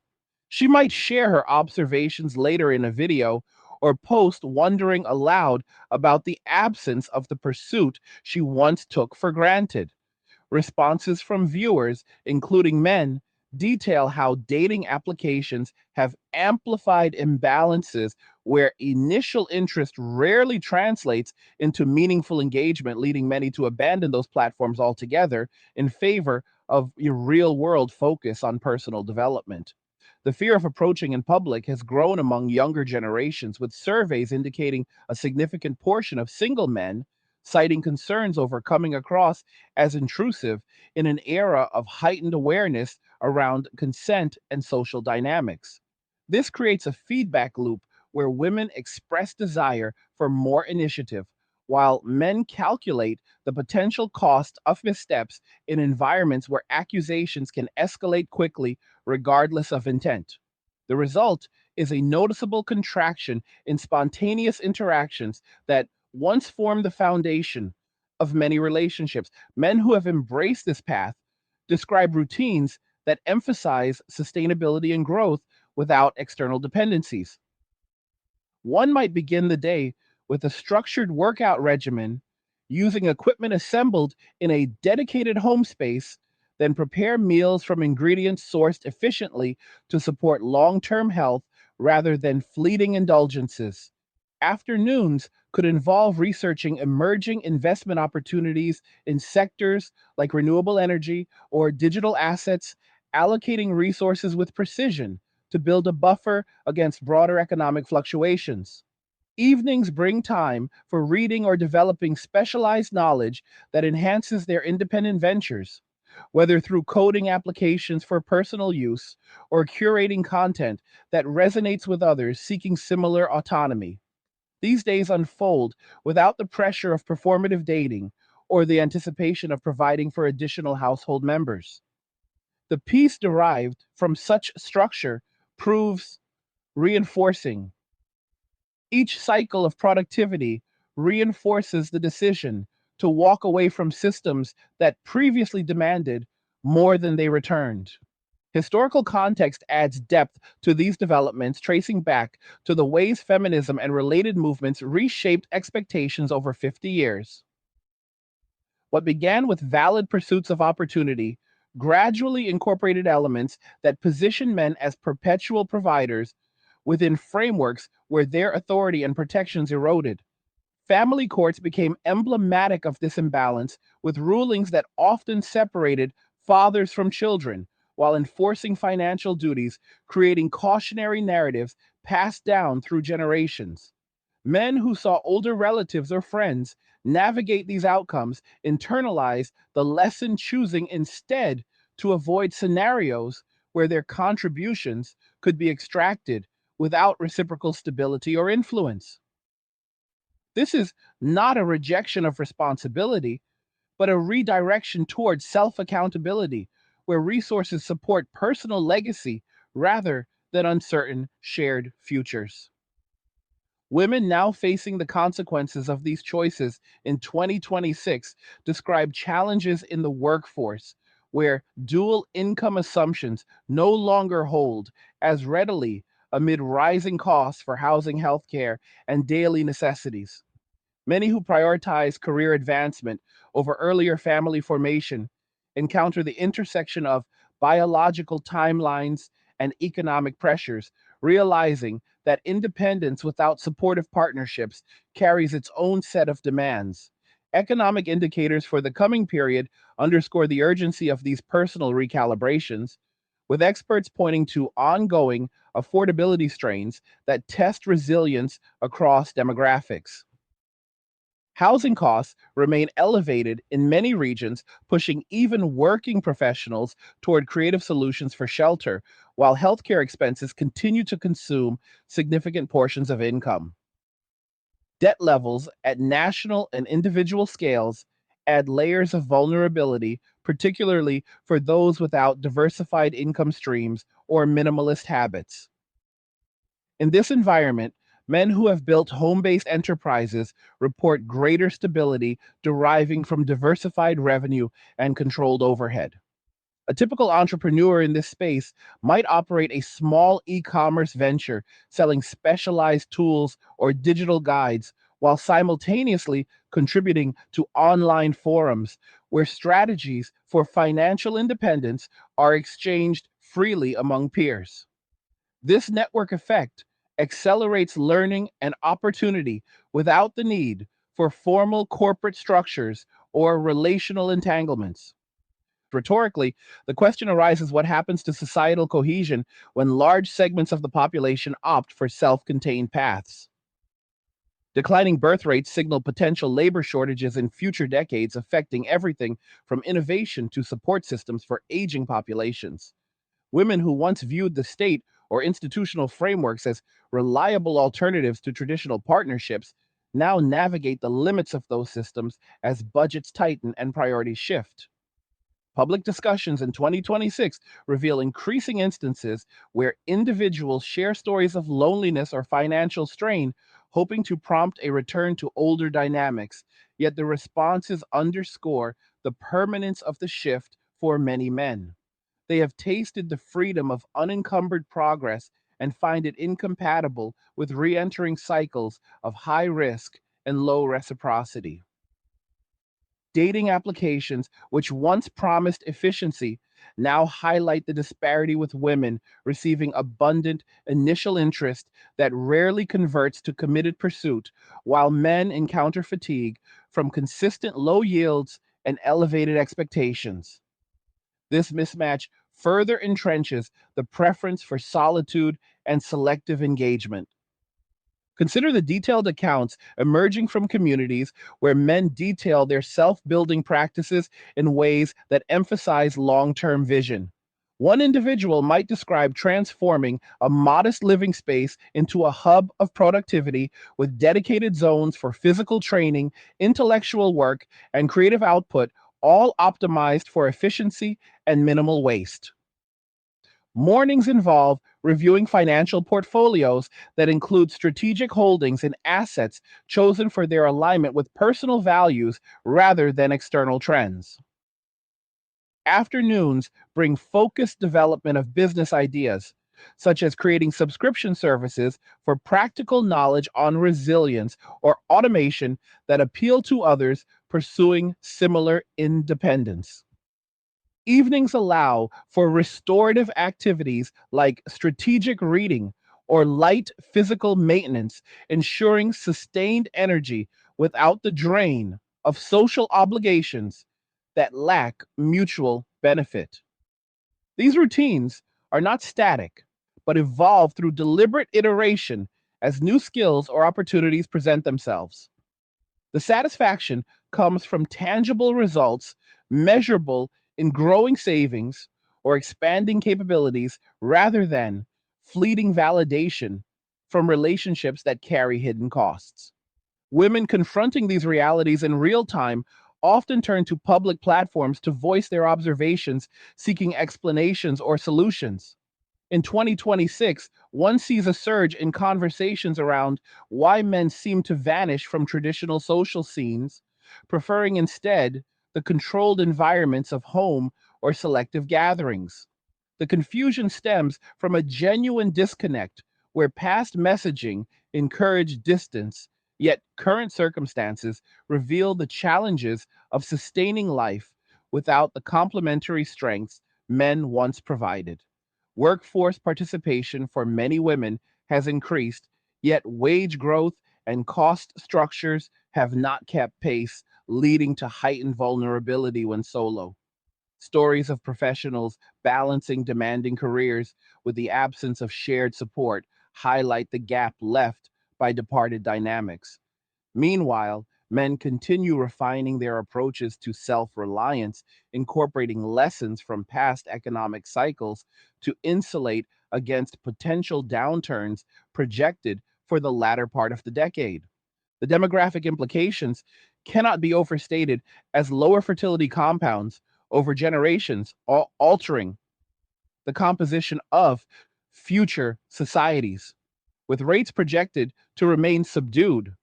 She might share her observations later in a video or post wondering aloud about the absence of the pursuit she once took for granted. Responses from viewers, including men, detail how dating applications have amplified imbalances where initial interest rarely translates into meaningful engagement, leading many to abandon those platforms altogether in favor of a real world focus on personal development. The fear of approaching in public has grown among younger generations, with surveys indicating a significant portion of single men citing concerns over coming across as intrusive in an era of heightened awareness around consent and social dynamics. This creates a feedback loop where women express desire for more initiative, while men calculate the potential cost of missteps in environments where accusations can escalate quickly regardless of intent. The result is a noticeable contraction in spontaneous interactions that once formed the foundation of many relationships. Men who have embraced this path describe routines that emphasize sustainability and growth without external dependencies. One might begin the day with a structured workout regimen using equipment assembled in a dedicated home space, then prepare meals from ingredients sourced efficiently to support long term health rather than fleeting indulgences. Afternoons could involve researching emerging investment opportunities in sectors like renewable energy or digital assets, allocating resources with precision to build a buffer against broader economic fluctuations. Evenings bring time for reading or developing specialized knowledge that enhances their independent ventures, whether through coding applications for personal use or curating content that resonates with others seeking similar autonomy. These days unfold without the pressure of performative dating or the anticipation of providing for additional household members. The peace derived from such structure proves reinforcing. Each cycle of productivity reinforces the decision to walk away from systems that previously demanded more than they returned. Historical context adds depth to these developments, tracing back to the ways feminism and related movements reshaped expectations over 50 years. What began with valid pursuits of opportunity gradually incorporated elements that position men as perpetual providers within frameworks where their authority and protections eroded. Family courts became emblematic of this imbalance, with rulings that often separated fathers from children while enforcing financial duties, creating cautionary narratives passed down through generations. Men who saw older relatives or friends navigate these outcomes internalize the lesson, choosing instead to avoid scenarios where their contributions could be extracted without reciprocal stability or influence. This is not a rejection of responsibility, but a redirection towards self accountability, where resources support personal legacy rather than uncertain shared futures. Women now facing the consequences of these choices in 2026 describe challenges in the workforce where dual income assumptions no longer hold as readily amid rising costs for housing, healthcare, and daily necessities. Many who prioritize career advancement over earlier family formation encounter the intersection of biological timelines and economic pressures, realizing that independence without supportive partnerships carries its own set of demands. Economic indicators for the coming period underscore the urgency of these personal recalibrations, with experts pointing to ongoing affordability strains that test resilience across demographics. Housing costs remain elevated in many regions, pushing even working professionals toward creative solutions for shelter, while healthcare expenses continue to consume significant portions of income. Debt levels at national and individual scales add layers of vulnerability, particularly for those without diversified income streams or minimalist habits. In this environment, men who have built home based enterprises report greater stability deriving from diversified revenue and controlled overhead. A typical entrepreneur in this space might operate a small e commerce venture selling specialized tools or digital guides while simultaneously contributing to online forums where strategies for financial independence are exchanged freely among peers. This network effect accelerates learning and opportunity without the need for formal corporate structures or relational entanglements. Rhetorically, the question arises: what happens to societal cohesion when large segments of the population opt for self contained paths? Declining birth rates signal potential labor shortages in future decades, affecting everything from innovation to support systems for aging populations. Women who once viewed the state or institutional frameworks as reliable alternatives to traditional partnerships now navigate the limits of those systems as budgets tighten and priorities shift. Public discussions in 2026 reveal increasing instances where individuals share stories of loneliness or financial strain, hoping to prompt a return to older dynamics. Yet the responses underscore the permanence of the shift for many men. They have tasted the freedom of unencumbered progress and find it incompatible with re entering cycles of high risk and low reciprocity. Dating applications, which once promised efficiency, now highlight the disparity, with women receiving abundant initial interest that rarely converts to committed pursuit, while men encounter fatigue from consistent low yields and elevated expectations. This mismatch further entrenches the preference for solitude and selective engagement. Consider the detailed accounts emerging from communities where men detail their self building practices in ways that emphasize long term vision. One individual might describe transforming a modest living space into a hub of productivity with dedicated zones for physical training, intellectual work, and creative output, all optimized for efficiency and minimal waste. Mornings involve reviewing financial portfolios that include strategic holdings and assets chosen for their alignment with personal values rather than external trends. Afternoons bring focused development of business ideas, such as creating subscription services for practical knowledge on resilience or automation that appeal to others pursuing similar independence. Evenings allow for restorative activities like strategic reading or light physical maintenance, ensuring sustained energy without the drain of social obligations that lack mutual benefit. These routines are not static, but evolve through deliberate iteration as new skills or opportunities present themselves. The satisfaction comes from tangible results measurable in growing savings or expanding capabilities rather than fleeting validation from relationships that carry hidden costs. Women confronting these realities in real time often turn to public platforms to voice their observations, seeking explanations or solutions. In 2026, one sees a surge in conversations around why men seem to vanish from traditional social scenes, preferring instead the controlled environments of home or selective gatherings. The confusion stems from a genuine disconnect where past messaging encouraged distance, yet current circumstances reveal the challenges of sustaining life without the complementary strengths men once provided. Workforce participation for many women has increased, yet wage growth and cost structures have not kept pace, leading to heightened vulnerability when solo. Stories of professionals balancing demanding careers with the absence of shared support highlight the gap left by departed dynamics. Meanwhile, men continue refining their approaches to self reliance, incorporating lessons from past economic cycles to insulate against potential downturns projected for the latter part of the decade. The demographic implications cannot be overstated as lower fertility compounds over generations, altering the composition of future societies. With rates projected to remain subdued,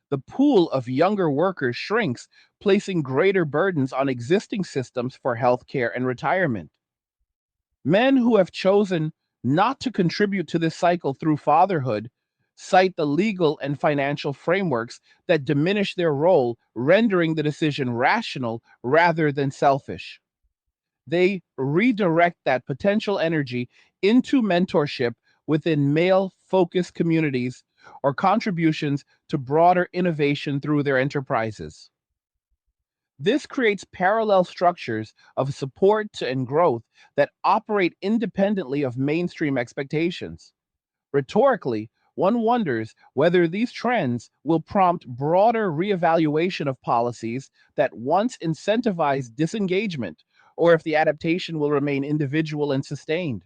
the pool of younger workers shrinks, placing greater burdens on existing systems for healthcare and retirement. Men who have chosen not to contribute to this cycle through fatherhood cite the legal and financial frameworks that diminish their role, rendering the decision rational rather than selfish. They redirect that potential energy into mentorship within male focused communities or contributions to broader innovation through their enterprises. This creates parallel structures of support and growth that operate independently of mainstream expectations. Rhetorically, one wonders whether these trends will prompt broader reevaluation of policies that once incentivized disengagement, or if the adaptation will remain individual and sustained.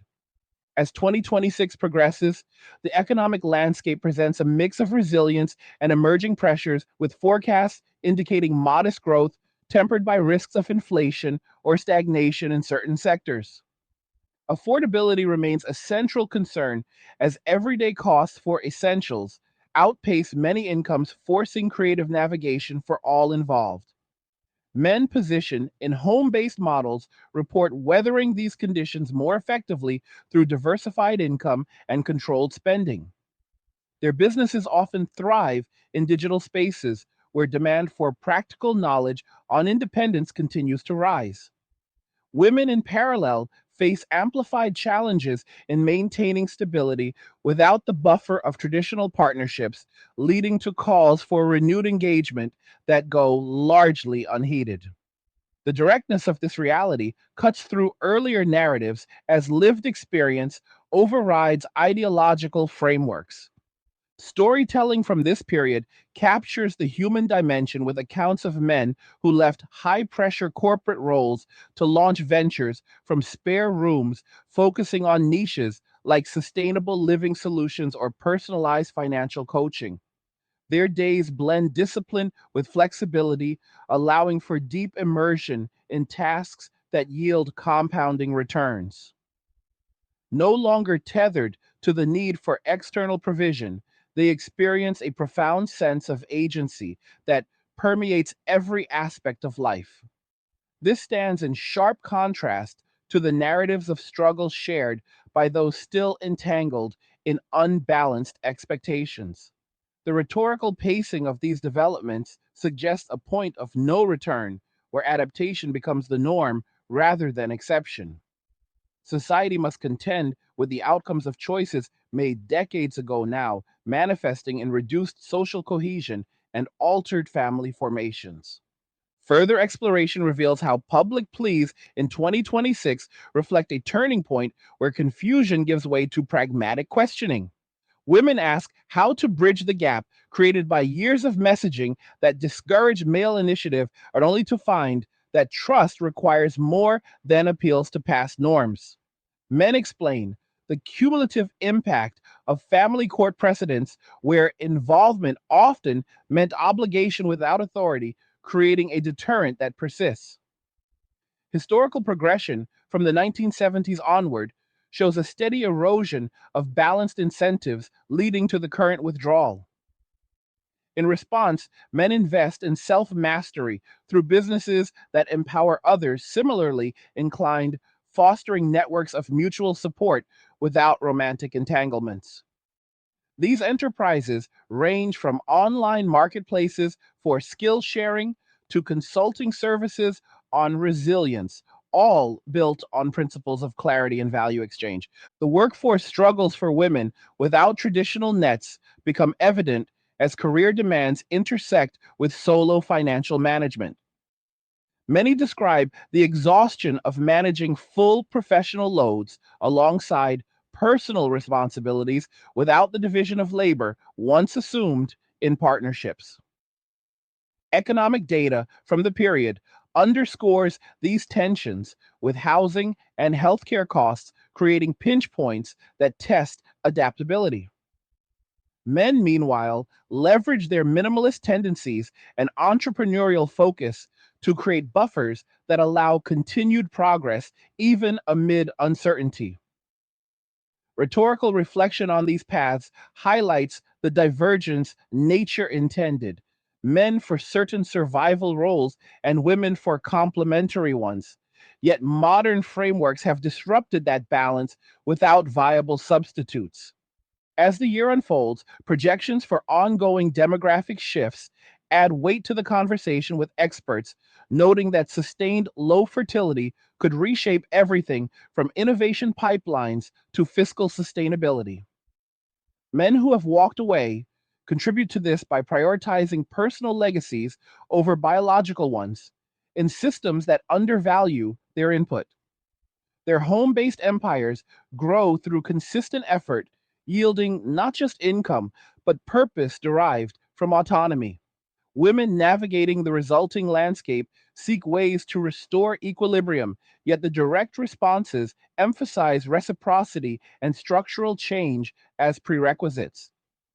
As 2026 progresses, the economic landscape presents a mix of resilience and emerging pressures, with forecasts indicating modest growth tempered by risks of inflation or stagnation in certain sectors. Affordability remains a central concern as everyday costs for essentials outpace many incomes, forcing creative navigation for all involved. Men positioned in home based models report weathering these conditions more effectively through diversified income and controlled spending. Their businesses often thrive in digital spaces where demand for practical knowledge on independence continues to rise. Women, in parallel, face amplified challenges in maintaining stability without the buffer of traditional partnerships, leading to calls for renewed engagement that go largely unheeded. The directness of this reality cuts through earlier narratives as lived experience overrides ideological frameworks. Storytelling from this period captures the human dimension with accounts of men who left high pressure corporate roles to launch ventures from spare rooms, focusing on niches like sustainable living solutions or personalized financial coaching. Their days blend discipline with flexibility, allowing for deep immersion in tasks that yield compounding returns. No longer tethered to the need for external provision, they experience a profound sense of agency that permeates every aspect of life. This stands in sharp contrast to the narratives of struggle shared by those still entangled in unbalanced expectations. The rhetorical pacing of these developments suggests a point of no return where adaptation becomes the norm rather than exception. Society must contend with the outcomes of choices made decades ago now, manifesting in reduced social cohesion and altered family formations. Further exploration reveals how public pleas in 2026 reflect a turning point where confusion gives way to pragmatic questioning. Women ask how to bridge the gap created by years of messaging that discourage male initiative, and only to find that trust requires more than appeals to past norms. Men explain the cumulative impact of family court precedents where involvement often meant obligation without authority, creating a deterrent that persists. Historical progression from the 1970s onward shows a steady erosion of balanced incentives leading to the current withdrawal. In response, men invest in self mastery through businesses that empower others similarly inclined, fostering networks of mutual support without romantic entanglements. These enterprises range from online marketplaces for skill sharing to consulting services on resilience, all built on principles of clarity and value exchange. The workforce struggles for women without traditional nets become evident as career demands intersect with solo financial management. Many describe the exhaustion of managing full professional loads alongside personal responsibilities without the division of labor once assumed in partnerships. Economic data from the period underscores these tensions, with housing and healthcare costs creating pinch points that test adaptability. Men, meanwhile, leverage their minimalist tendencies and entrepreneurial focus to create buffers that allow continued progress even amid uncertainty. Rhetorical reflection on these paths highlights the divergence nature intended: men for certain survival roles and women for complementary ones. Yet modern frameworks have disrupted that balance without viable substitutes. As the year unfolds, projections for ongoing demographic shifts add weight to the conversation, with experts noting that sustained low fertility could reshape everything from innovation pipelines to fiscal sustainability. Men who have walked away contribute to this by prioritizing personal legacies over biological ones in systems that undervalue their input. Their home based empires grow through consistent effort, yielding not just income, but purpose derived from autonomy. Women navigating the resulting landscape seek ways to restore equilibrium, yet the direct responses emphasize reciprocity and structural change as prerequisites.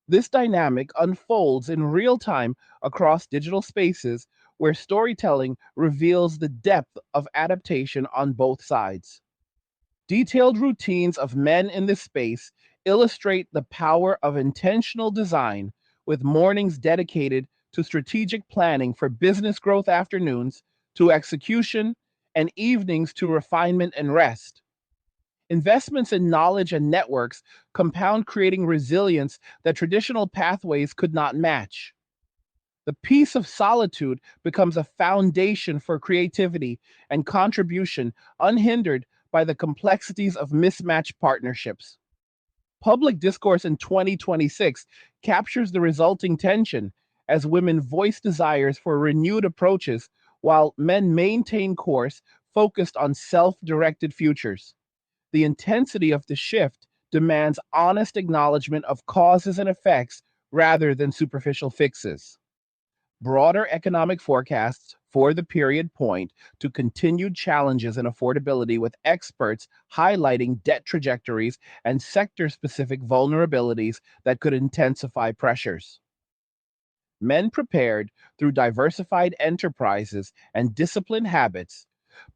This dynamic unfolds in real time across digital spaces where storytelling reveals the depth of adaptation on both sides. Detailed routines of men in this space illustrate the power of intentional design, with mornings dedicated to strategic planning for business growth, afternoons to execution, and evenings to refinement and rest. Investments in knowledge and networks compound, creating resilience that traditional pathways could not match. The peace of solitude becomes a foundation for creativity and contribution, unhindered by the complexities of mismatched partnerships. Public discourse in 2026 captures the resulting tension as women voice desires for renewed approaches while men maintain course focused on self directed futures. The intensity of the shift demands honest acknowledgement of causes and effects rather than superficial fixes. Broader economic forecasts for the period point to continued challenges in affordability, with experts highlighting debt trajectories and sector specific vulnerabilities that could intensify pressures. Men prepared through diversified enterprises and disciplined habits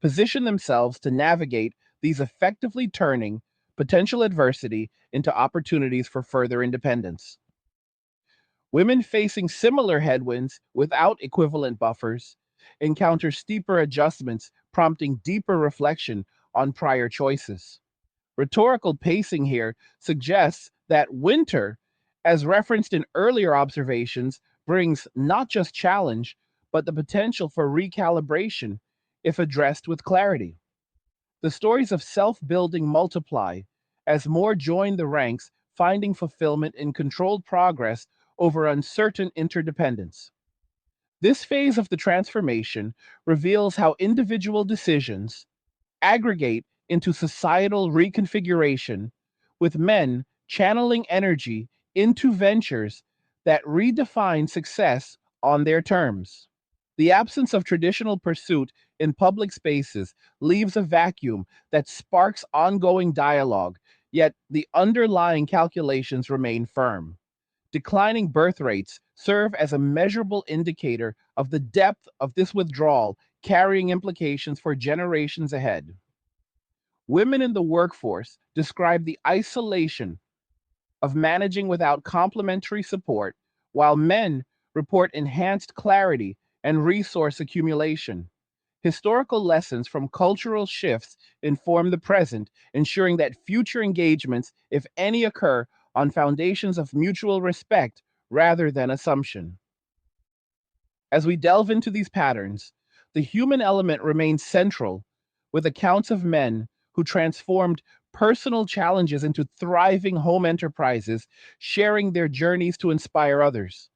position themselves to navigate these, effectively turning potential adversity into opportunities for further independence. Women facing similar headwinds without equivalent buffers encounter steeper adjustments, prompting deeper reflection on prior choices. Rhetorical pacing here suggests that winter, as referenced in earlier observations, brings not just challenge, but the potential for recalibration if addressed with clarity. The stories of self building multiply as more join the ranks, finding fulfillment in controlled progress over uncertain interdependence. This phase of the transformation reveals how individual decisions aggregate into societal reconfiguration, with men channeling energy into ventures that redefine success on their terms. The absence of traditional pursuit in public spaces leaves a vacuum that sparks ongoing dialogue, yet the underlying calculations remain firm. Declining birth rates serve as a measurable indicator of the depth of this withdrawal, carrying implications for generations ahead. Women in the workforce describe the isolation of managing without complementary support, while men report enhanced clarity and resource accumulation. Historical lessons from cultural shifts inform the present, ensuring that future engagements, if any, occur on foundations of mutual respect rather than assumption. As we delve into these patterns, the human element remains central, with accounts of men who transformed personal challenges into thriving home enterprises, sharing their journeys to inspire others.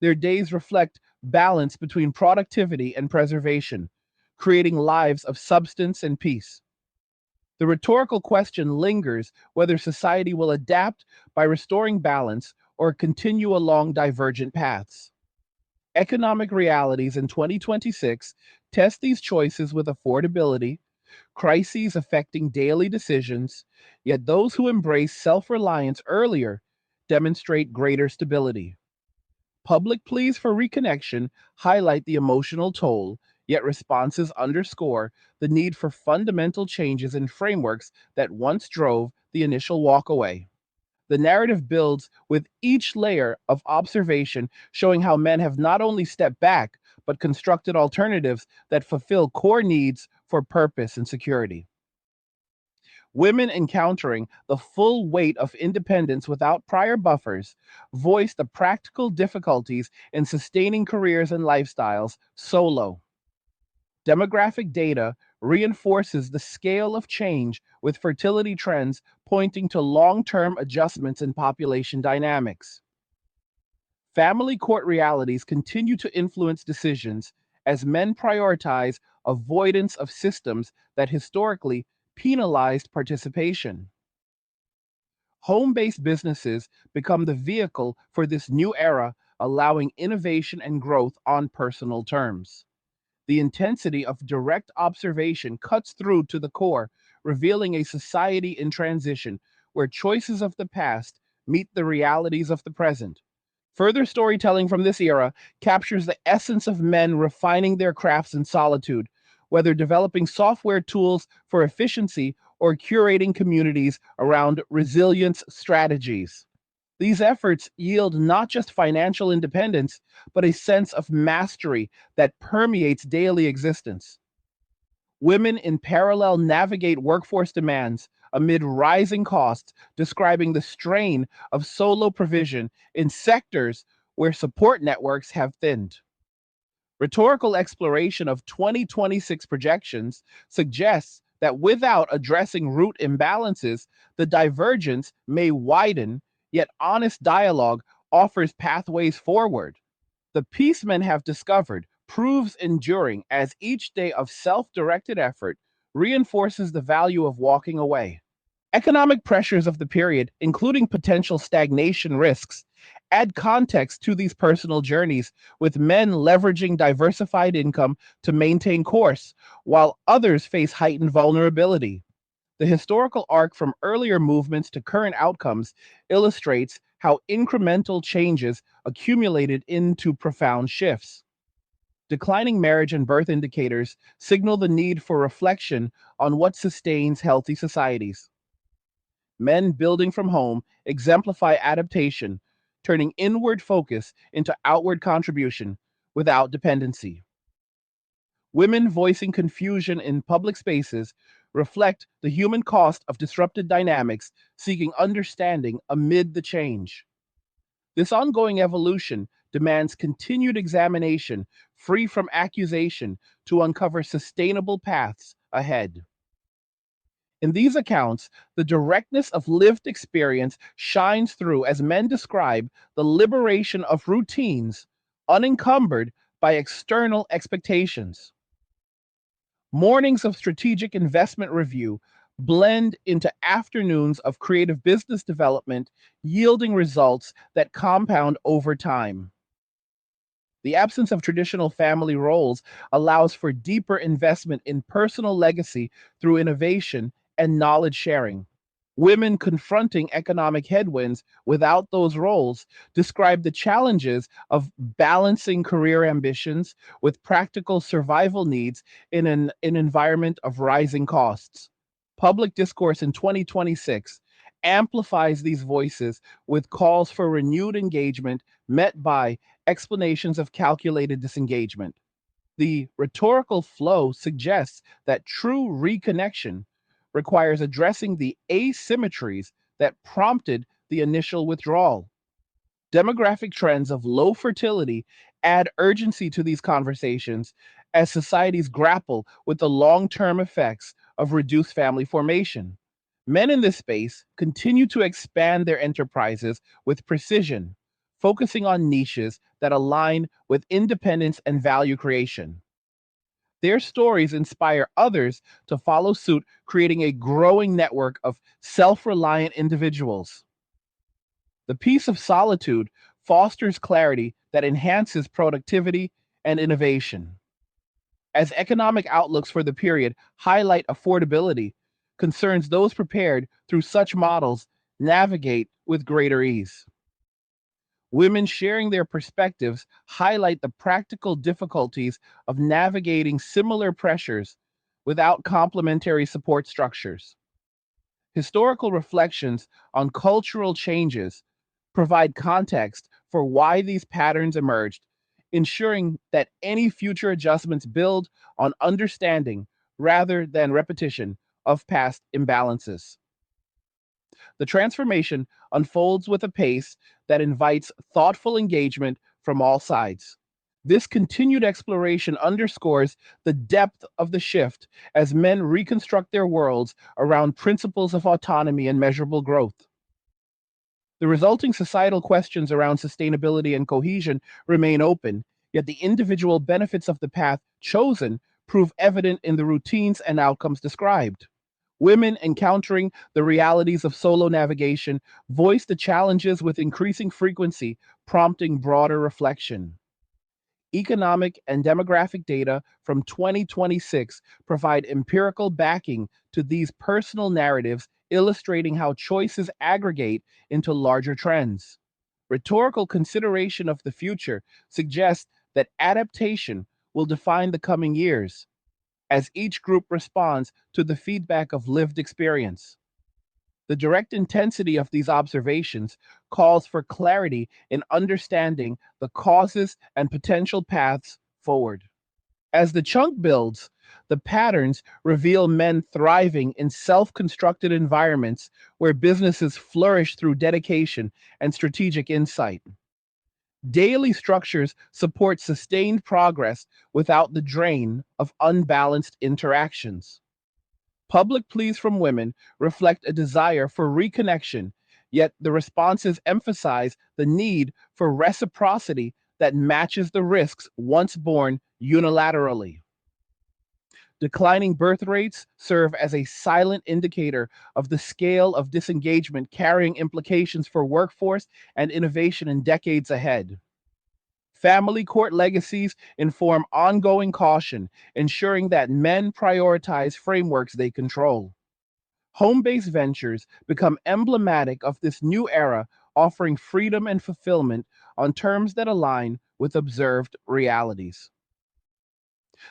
Their days reflect balance between productivity and preservation, creating lives of substance and peace. The rhetorical question lingers whether society will adapt by restoring balance or continue along divergent paths. Economic realities in 2026 test these choices with affordability, crises affecting daily decisions, yet those who embrace self reliance earlier demonstrate greater stability. Public pleas for reconnection highlight the emotional toll, yet responses underscore the need for fundamental changes in frameworks that once drove the initial walkaway. The narrative builds with each layer of observation, showing how men have not only stepped back, but constructed alternatives that fulfill core needs for purpose and security. Women encountering the full weight of independence without prior buffers voice the practical difficulties in sustaining careers and lifestyles solo. Demographic data reinforces the scale of change, with fertility trends pointing to long term adjustments in population dynamics. Family court realities continue to influence decisions as men prioritize avoidance of systems that historically penalized participation. Home based businesses become the vehicle for this new era, allowing innovation and growth on personal terms. The intensity of direct observation cuts through to the core, revealing a society in transition where choices of the past meet the realities of the present. Further storytelling from this era captures the essence of men refining their crafts in solitude, whether developing software tools for efficiency or curating communities around resilience strategies. These efforts yield not just financial independence, but a sense of mastery that permeates daily existence. Women in parallel navigate workforce demands amid rising costs, describing the strain of solo provision in sectors where support networks have thinned. Rhetorical exploration of 2026 projections suggests that without addressing root imbalances, the divergence may widen, yet honest dialogue offers pathways forward. The peace men have discovered proves enduring as each day of self directed effort reinforces the value of walking away. Economic pressures of the period, including potential stagnation risks, add context to these personal journeys, with men leveraging diversified income to maintain course, while others face heightened vulnerability. The historical arc from earlier movements to current outcomes illustrates how incremental changes accumulated into profound shifts. Declining marriage and birth indicators signal the need for reflection on what sustains healthy societies. Men building from home exemplify adaptation, turning inward focus into outward contribution without dependency. Women voicing confusion in public spaces reflect the human cost of disrupted dynamics, seeking understanding amid the change. This ongoing evolution demands continued examination, free from accusation, to uncover sustainable paths ahead. In these accounts, the directness of lived experience shines through as men describe the liberation of routines unencumbered by external expectations. Mornings of strategic investment review blend into afternoons of creative business development, yielding results that compound over time. The absence of traditional family roles allows for deeper investment in personal legacy through innovation and knowledge sharing. Women confronting economic headwinds without those roles describe the challenges of balancing career ambitions with practical survival needs in an environment of rising costs. Public discourse in 2026 amplifies these voices with calls for renewed engagement met by explanations of calculated disengagement. The rhetorical flow suggests that true reconnection requires addressing the asymmetries that prompted the initial withdrawal. Demographic trends of low fertility add urgency to these conversations as societies grapple with the long term effects of reduced family formation. Men in this space continue to expand their enterprises with precision, focusing on niches that align with independence and value creation. Their stories inspire others to follow suit, creating a growing network of self reliant individuals. The peace of solitude fosters clarity that enhances productivity and innovation. As economic outlooks for the period highlight affordability, concerns those prepared through such models navigate with greater ease. Women sharing their perspectives highlight the practical difficulties of navigating similar pressures without complementary support structures. Historical reflections on cultural changes provide context for why these patterns emerged, ensuring that any future adjustments build on understanding rather than repetition of past imbalances. The transformation unfolds with a pace that invites thoughtful engagement from all sides. This continued exploration underscores the depth of the shift as men reconstruct their worlds around principles of autonomy and measurable growth. The resulting societal questions around sustainability and cohesion remain open, yet the individual benefits of the path chosen prove evident in the routines and outcomes described. Women encountering the realities of solo navigation voice the challenges with increasing frequency, prompting broader reflection. Economic and demographic data from 2026 provide empirical backing to these personal narratives, illustrating how choices aggregate into larger trends. Rhetorical consideration of the future suggests that adaptation will define the coming years as each group responds to the feedback of lived experience. The direct intensity of these observations calls for clarity in understanding the causes and potential paths forward. As the chunk builds, the patterns reveal men thriving in self constructed environments where businesses flourish through dedication and strategic insight. Daily structures support sustained progress without the drain of unbalanced interactions. Public pleas from women reflect a desire for reconnection, yet the responses emphasize the need for reciprocity that matches the risks once borne unilaterally. Declining birth rates serve as a silent indicator of the scale of disengagement, carrying implications for workforce and innovation in decades ahead. Family court legacies inform ongoing caution, ensuring that men prioritize frameworks they control. Home based ventures become emblematic of this new era, offering freedom and fulfillment on terms that align with observed realities.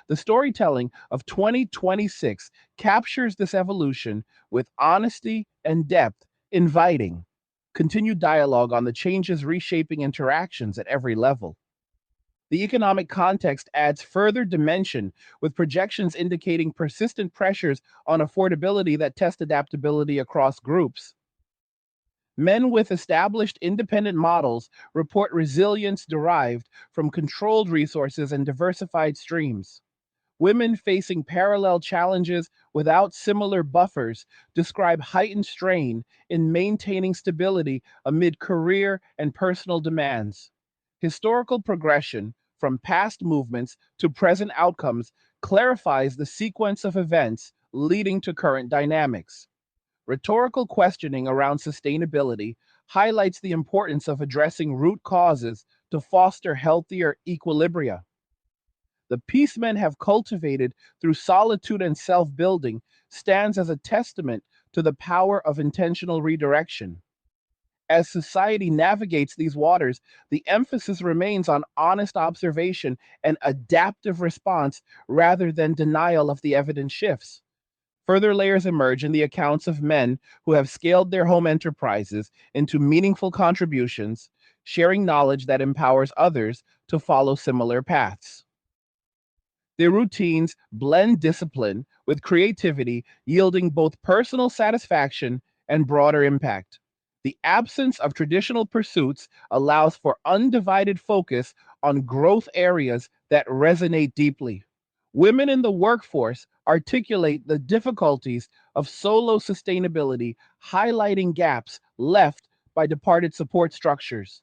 The storytelling of 2026 captures this evolution with honesty and depth, inviting continued dialogue on the changes reshaping interactions at every level. The economic context adds further dimension, with projections indicating persistent pressures on affordability that test adaptability across groups. Men with established independent models report resilience derived from controlled resources and diversified streams. Women facing parallel challenges without similar buffers describe heightened strain in maintaining stability amid career and personal demands. Historical progression from past movements to present outcomes clarifies the sequence of events leading to current dynamics. Rhetorical questioning around sustainability highlights the importance of addressing root causes to foster healthier equilibria. The peace men have cultivated through solitude and self building stands as a testament to the power of intentional redirection. As society navigates these waters, the emphasis remains on honest observation and adaptive response rather than denial of the evident shifts. Further layers emerge in the accounts of men who have scaled their home enterprises into meaningful contributions, sharing knowledge that empowers others to follow similar paths. Their routines blend discipline with creativity, yielding both personal satisfaction and broader impact. The absence of traditional pursuits allows for undivided focus on growth areas that resonate deeply. Women in the workforce articulate the difficulties of solo sustainability, highlighting gaps left by departed support structures.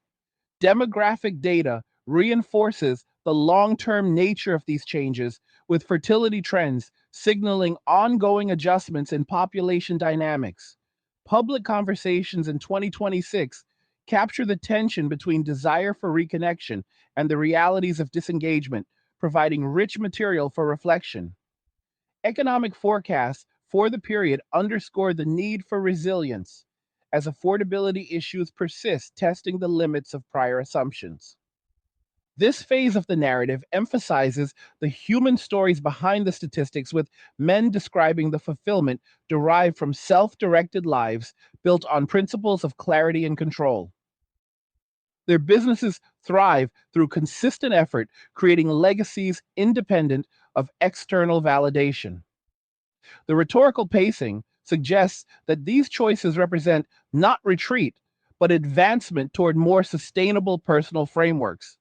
Demographic data reinforces the long term nature of these changes, with fertility trends signaling ongoing adjustments in population dynamics. Public conversations in 2026 capture the tension between desire for reconnection and the realities of disengagement, providing rich material for reflection. Economic forecasts for the period underscore the need for resilience as affordability issues persist, testing the limits of prior assumptions. This phase of the narrative emphasizes the human stories behind the statistics, with men describing the fulfillment derived from self directed lives built on principles of clarity and control. Their businesses thrive through consistent effort, creating legacies independent of external validation. The rhetorical pacing suggests that these choices represent not retreat, but advancement toward more sustainable personal frameworks.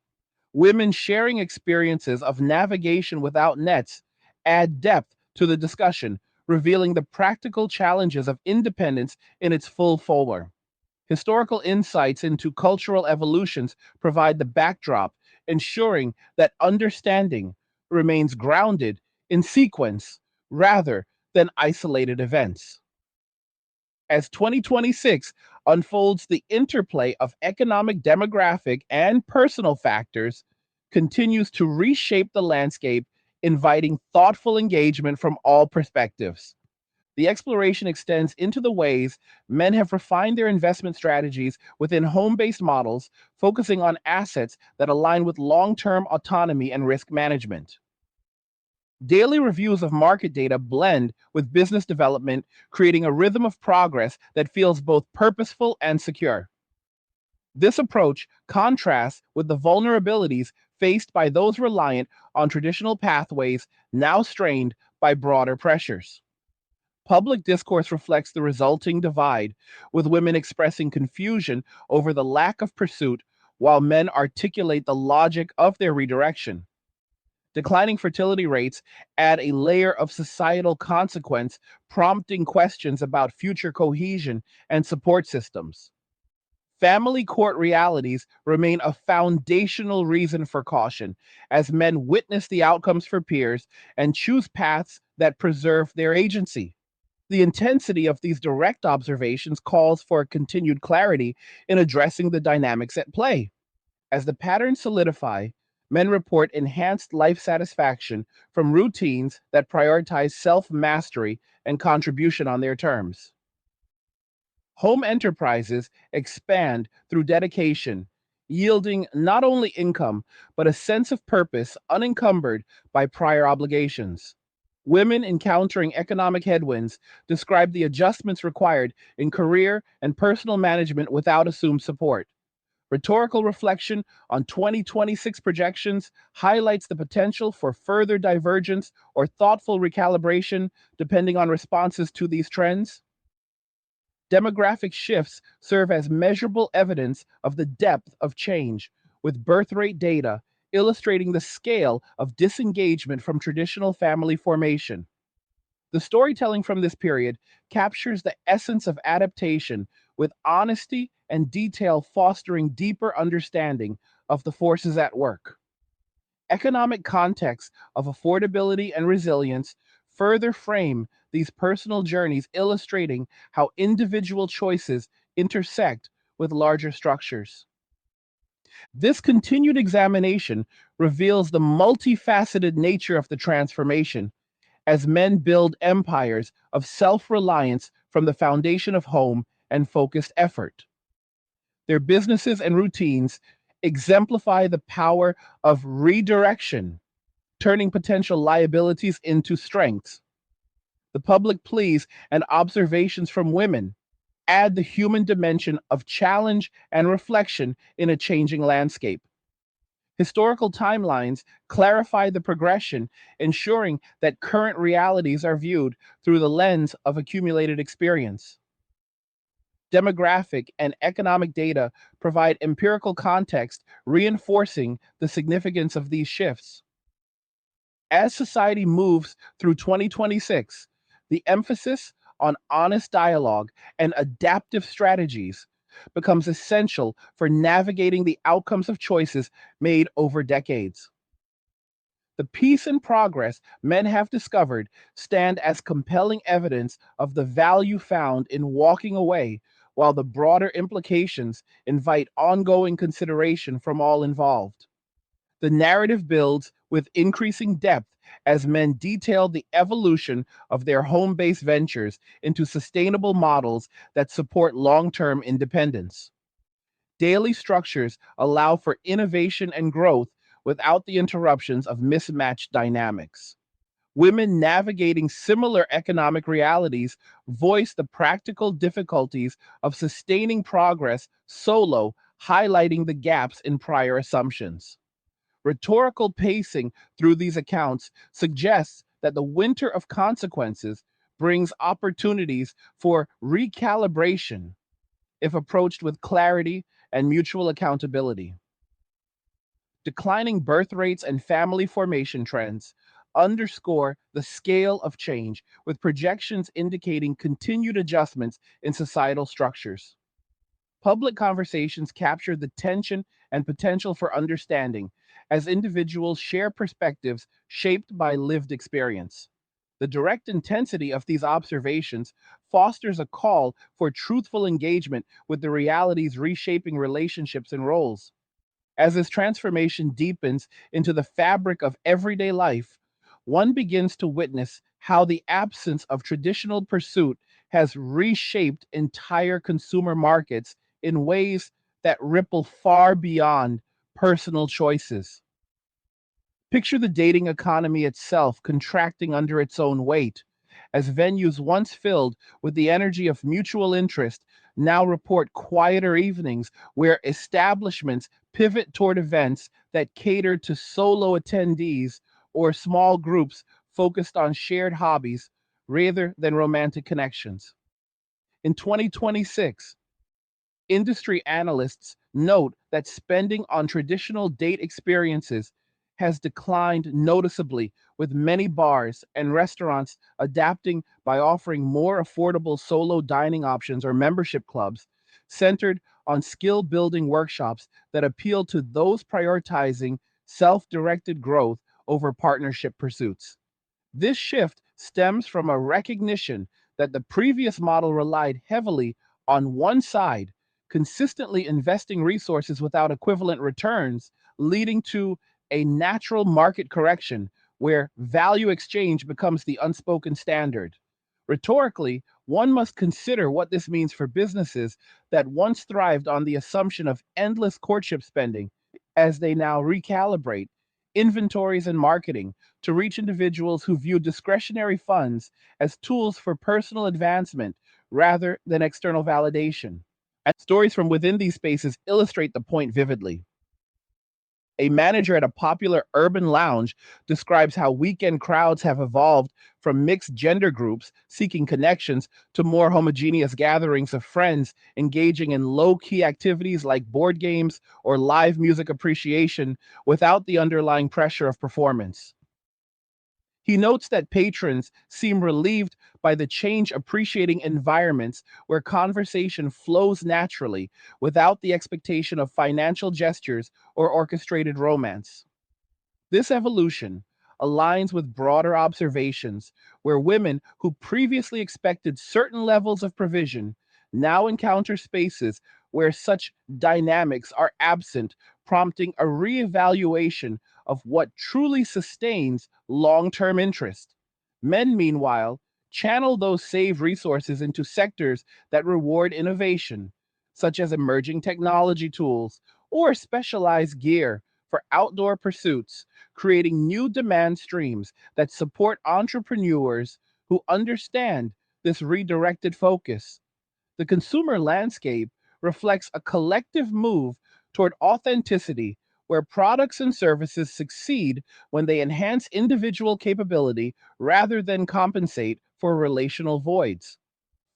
Women sharing experiences of navigation without nets add depth to the discussion, revealing the practical challenges of independence in its full form. Historical insights into cultural evolutions provide the backdrop, ensuring that understanding remains grounded in sequence rather than isolated events. As 2026 unfolds, the interplay of economic, demographic, and personal factors continues to reshape the landscape, inviting thoughtful engagement from all perspectives. The exploration extends into the ways men have refined their investment strategies within home based models, focusing on assets that align with long term autonomy and risk management. Daily reviews of market data blend with business development, creating a rhythm of progress that feels both purposeful and secure. This approach contrasts with the vulnerabilities faced by those reliant on traditional pathways now strained by broader pressures. Public discourse reflects the resulting divide, with women expressing confusion over the lack of pursuit, while men articulate the logic of their redirection. Declining fertility rates add a layer of societal consequence, prompting questions about future cohesion and support systems. Family court realities remain a foundational reason for caution, as men witness the outcomes for peers and choose paths that preserve their agency. The intensity of these direct observations calls for continued clarity in addressing the dynamics at play. As the patterns solidify, men report enhanced life satisfaction from routines that prioritize self mastery and contribution on their terms. Home enterprises expand through dedication, yielding not only income, but a sense of purpose unencumbered by prior obligations. Women encountering economic headwinds describe the adjustments required in career and personal management without assumed support. Rhetorical reflection on 2026 projections highlights the potential for further divergence or thoughtful recalibration depending on responses to these trends. Demographic shifts serve as measurable evidence of the depth of change, with birth rate data illustrating the scale of disengagement from traditional family formation. The storytelling from this period captures the essence of adaptation, with honesty and detail fostering deeper understanding of the forces at work. Economic context of affordability and resilience further frame these personal journeys, illustrating how individual choices intersect with larger structures. This continued examination reveals the multifaceted nature of the transformation as men build empires of self reliance from the foundation of home and focused effort. Their businesses and routines exemplify the power of redirection, turning potential liabilities into strengths. The public pleas and observations from women add the human dimension of challenge and reflection in a changing landscape. Historical timelines clarify the progression, ensuring that current realities are viewed through the lens of accumulated experience. Demographic and economic data provide empirical context, reinforcing the significance of these shifts. As society moves through 2026, the emphasis on honest dialogue and adaptive strategies becomes essential for navigating the outcomes of choices made over decades. The peace and progress men have discovered stand as compelling evidence of the value found in walking away, while the broader implications invite ongoing consideration from all involved. The narrative builds with increasing depth as men detail the evolution of their home based ventures into sustainable models that support long term independence. Daily structures allow for innovation and growth without the interruptions of mismatched dynamics. Women navigating similar economic realities voice the practical difficulties of sustaining progress solo, highlighting the gaps in prior assumptions. Rhetorical pacing through these accounts suggests that the winter of consequences brings opportunities for recalibration if approached with clarity and mutual accountability. Declining birth rates and family formation trends underscore the scale of change, with projections indicating continued adjustments in societal structures. Public conversations capture the tension and potential for understanding as individuals share perspectives shaped by lived experience. The direct intensity of these observations fosters a call for truthful engagement with the realities reshaping relationships and roles. As this transformation deepens into the fabric of everyday life, one begins to witness how the absence of traditional pursuit has reshaped entire consumer markets in ways that ripple far beyond personal choices. Picture the dating economy itself contracting under its own weight, as venues once filled with the energy of mutual interest now report quieter evenings where establishments pivot toward events that cater to solo attendees or small groups focused on shared hobbies rather than romantic connections. In 2026, industry analysts note that spending on traditional date experiences has declined noticeably, with many bars and restaurants adapting by offering more affordable solo dining options or membership clubs centered on skill building workshops that appeal to those prioritizing self directed growth over partnership pursuits. This shift stems from a recognition that the previous model relied heavily on one side, consistently investing resources without equivalent returns, leading to a natural market correction where value exchange becomes the unspoken standard. Rhetorically, one must consider what this means for businesses that once thrived on the assumption of endless courtship spending as they now recalibrate inventories and marketing to reach individuals who view discretionary funds as tools for personal advancement rather than external validation. And stories from within these spaces illustrate the point vividly. A manager at a popular urban lounge describes how weekend crowds have evolved from mixed gender groups seeking connections to more homogeneous gatherings of friends engaging in low key activities like board games or live music appreciation without the underlying pressure of performance. He notes that patrons seem relieved by the change, appreciating environments where conversation flows naturally without the expectation of financial gestures or orchestrated romance. This evolution aligns with broader observations where women who previously expected certain levels of provision now encounter spaces where such dynamics are absent, prompting a reevaluation of what truly sustains long term interest. Men, meanwhile, channel those saved resources into sectors that reward innovation, such as emerging technology tools or specialized gear for outdoor pursuits, creating new demand streams that support entrepreneurs who understand this redirected focus. The consumer landscape reflects a collective move toward authenticity, where products and services succeed when they enhance individual capability rather than compensate for relational voids.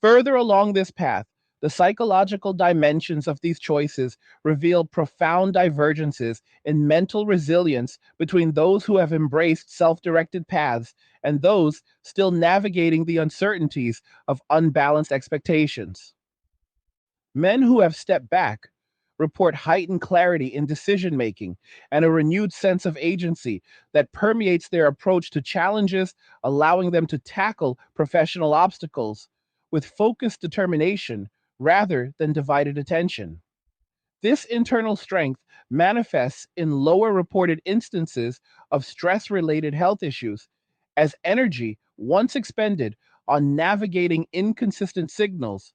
Further along this path, the psychological dimensions of these choices reveal profound divergences in mental resilience between those who have embraced self directed paths and those still navigating the uncertainties of unbalanced expectations. Men who have stepped back report heightened clarity in decision making and a renewed sense of agency that permeates their approach to challenges, allowing them to tackle professional obstacles with focused determination rather than divided attention. This internal strength manifests in lower reported instances of stress related health issues, as energy, once expended on navigating inconsistent signals,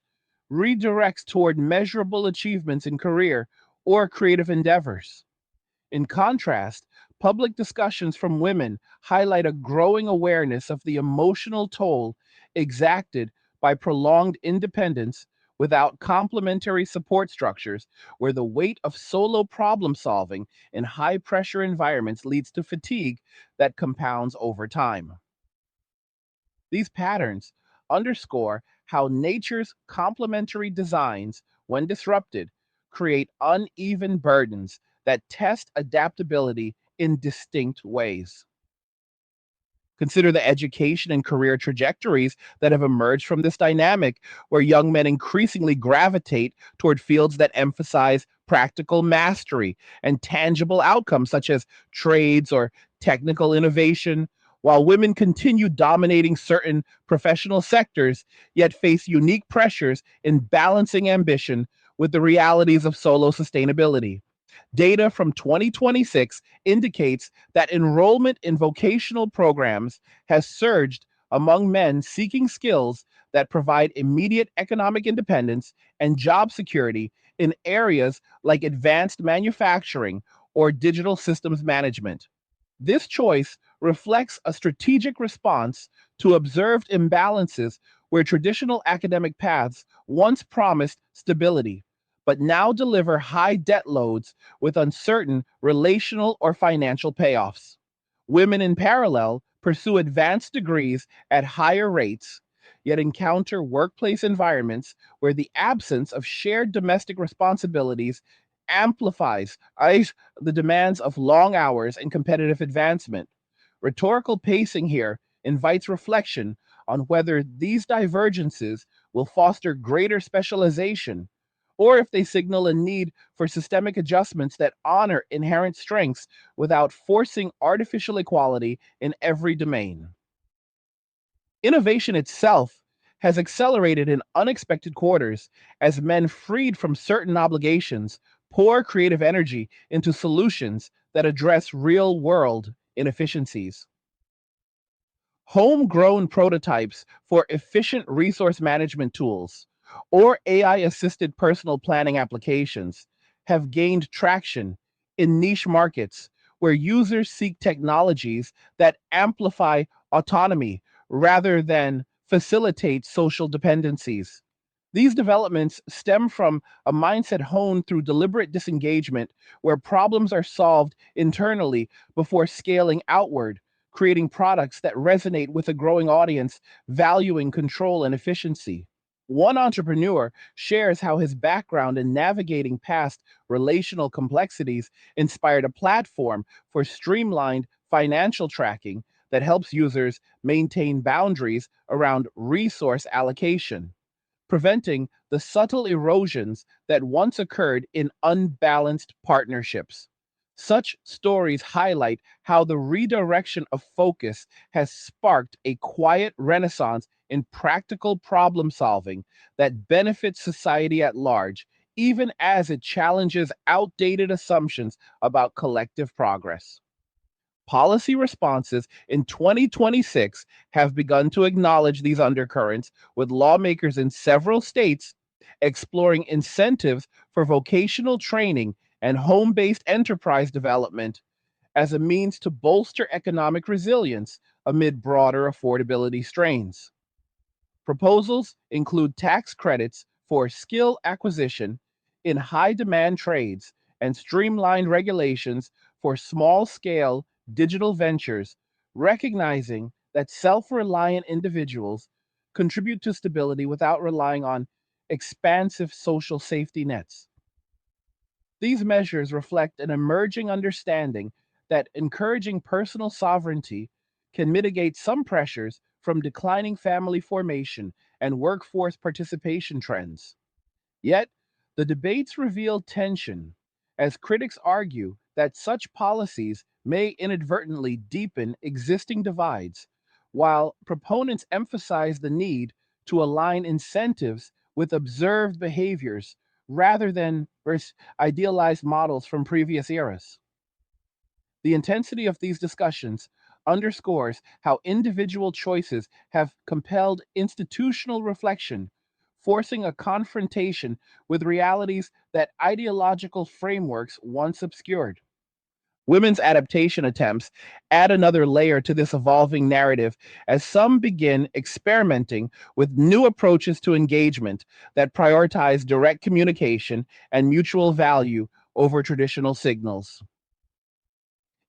redirects toward measurable achievements in career or creative endeavors. In contrast, public discussions from women highlight a growing awareness of the emotional toll exacted by prolonged independence without complementary support structures, where the weight of solo problem solving in high pressure environments leads to fatigue that compounds over time. These patterns underscore how nature's complementary designs, when disrupted, create uneven burdens that test adaptability in distinct ways. Consider the education and career trajectories that have emerged from this dynamic, where young men increasingly gravitate toward fields that emphasize practical mastery and tangible outcomes, such as trades or technical innovation, while women continue dominating certain professional sectors, yet face unique pressures in balancing ambition with the realities of solo sustainability. Data from 2026 indicates that enrollment in vocational programs has surged among men seeking skills that provide immediate economic independence and job security in areas like advanced manufacturing or digital systems management. This choice reflects a strategic response to observed imbalances where traditional academic paths once promised stability, but now deliver high debt loads with uncertain relational or financial payoffs. Women, in parallel, pursue advanced degrees at higher rates, yet encounter workplace environments where the absence of shared domestic responsibilities amplifies the demands of long hours and competitive advancement. Rhetorical pacing here invites reflection on whether these divergences will foster greater specialization or if they signal a need for systemic adjustments that honor inherent strengths without forcing artificial equality in every domain. Innovation itself has accelerated in unexpected quarters as men freed from certain obligations pour creative energy into solutions that address real world inefficiencies. Homegrown prototypes for efficient resource management tools or AI assisted personal planning applications have gained traction in niche markets where users seek technologies that amplify autonomy rather than facilitate social dependencies. These developments stem from a mindset honed through deliberate disengagement, where problems are solved internally before scaling outward, creating products that resonate with a growing audience, valuing control and efficiency. One entrepreneur shares how his background in navigating past relational complexities inspired a platform for streamlined financial tracking that helps users maintain boundaries around resource allocation, preventing the subtle erosions that once occurred in unbalanced partnerships. Such stories highlight how the redirection of focus has sparked a quiet renaissance in practical problem solving that benefits society at large, even as it challenges outdated assumptions about collective progress. Policy responses in 2026 have begun to acknowledge these undercurrents, with lawmakers in several states exploring incentives for vocational training and home based enterprise development as a means to bolster economic resilience amid broader affordability strains. Proposals include tax credits for skill acquisition in high demand trades and streamlined regulations for small scale digital ventures, recognizing that self reliant individuals contribute to stability without relying on expansive social safety nets. These measures reflect an emerging understanding that encouraging personal sovereignty can mitigate some pressures from declining family formation and workforce participation trends. Yet, the debates reveal tension, as critics argue that such policies may inadvertently deepen existing divides, while proponents emphasize the need to align incentives with observed behaviors rather than idealized models from previous eras. The intensity of these discussions underscores how individual choices have compelled institutional reflection, forcing a confrontation with realities that ideological frameworks once obscured. Women's adaptation attempts add another layer to this evolving narrative as some begin experimenting with new approaches to engagement that prioritize direct communication and mutual value over traditional signals.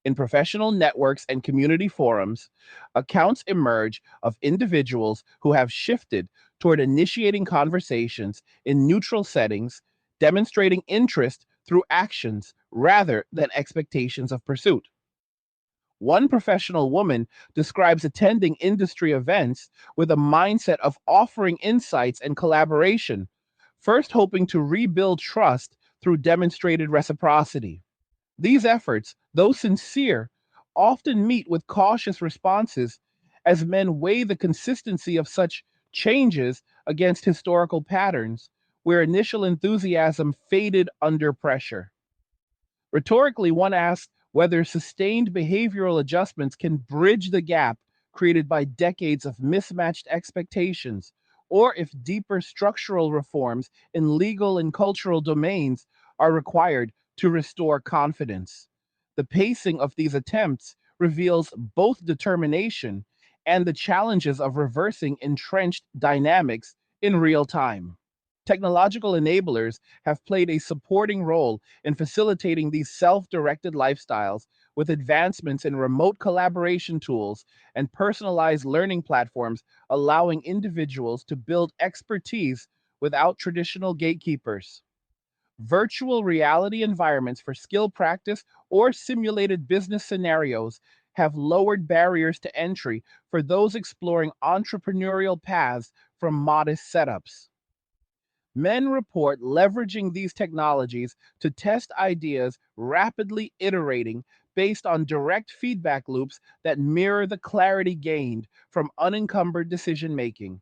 In professional networks and community forums, accounts emerge of individuals who have shifted toward initiating conversations in neutral settings, demonstrating interest through actions rather than expectations of pursuit. One professional woman describes attending industry events with a mindset of offering insights and collaboration, first hoping to rebuild trust through demonstrated reciprocity. These efforts, though sincere, often meet with cautious responses as men weigh the consistency of such changes against historical patterns where initial enthusiasm faded under pressure. Rhetorically, one asks whether sustained behavioral adjustments can bridge the gap created by decades of mismatched expectations, or if deeper structural reforms in legal and cultural domains are required to restore confidence. The pacing of these attempts reveals both determination and the challenges of reversing entrenched dynamics in real time. Technological enablers have played a supporting role in facilitating these self directed lifestyles, with advancements in remote collaboration tools and personalized learning platforms allowing individuals to build expertise without traditional gatekeepers. Virtual reality environments for skill practice or simulated business scenarios have lowered barriers to entry for those exploring entrepreneurial paths from modest setups. Men report leveraging these technologies to test ideas, rapidly iterating based on direct feedback loops that mirror the clarity gained from unencumbered decision making.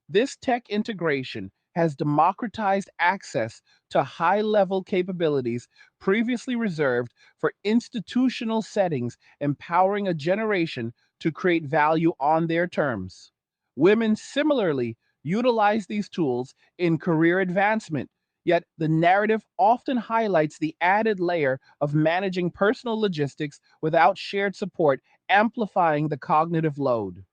This tech integration has democratized access to high level capabilities previously reserved for institutional settings, empowering a generation to create value on their terms. Women similarly utilize these tools in career advancement, yet the narrative often highlights the added layer of managing personal logistics without shared support, amplifying the cognitive load.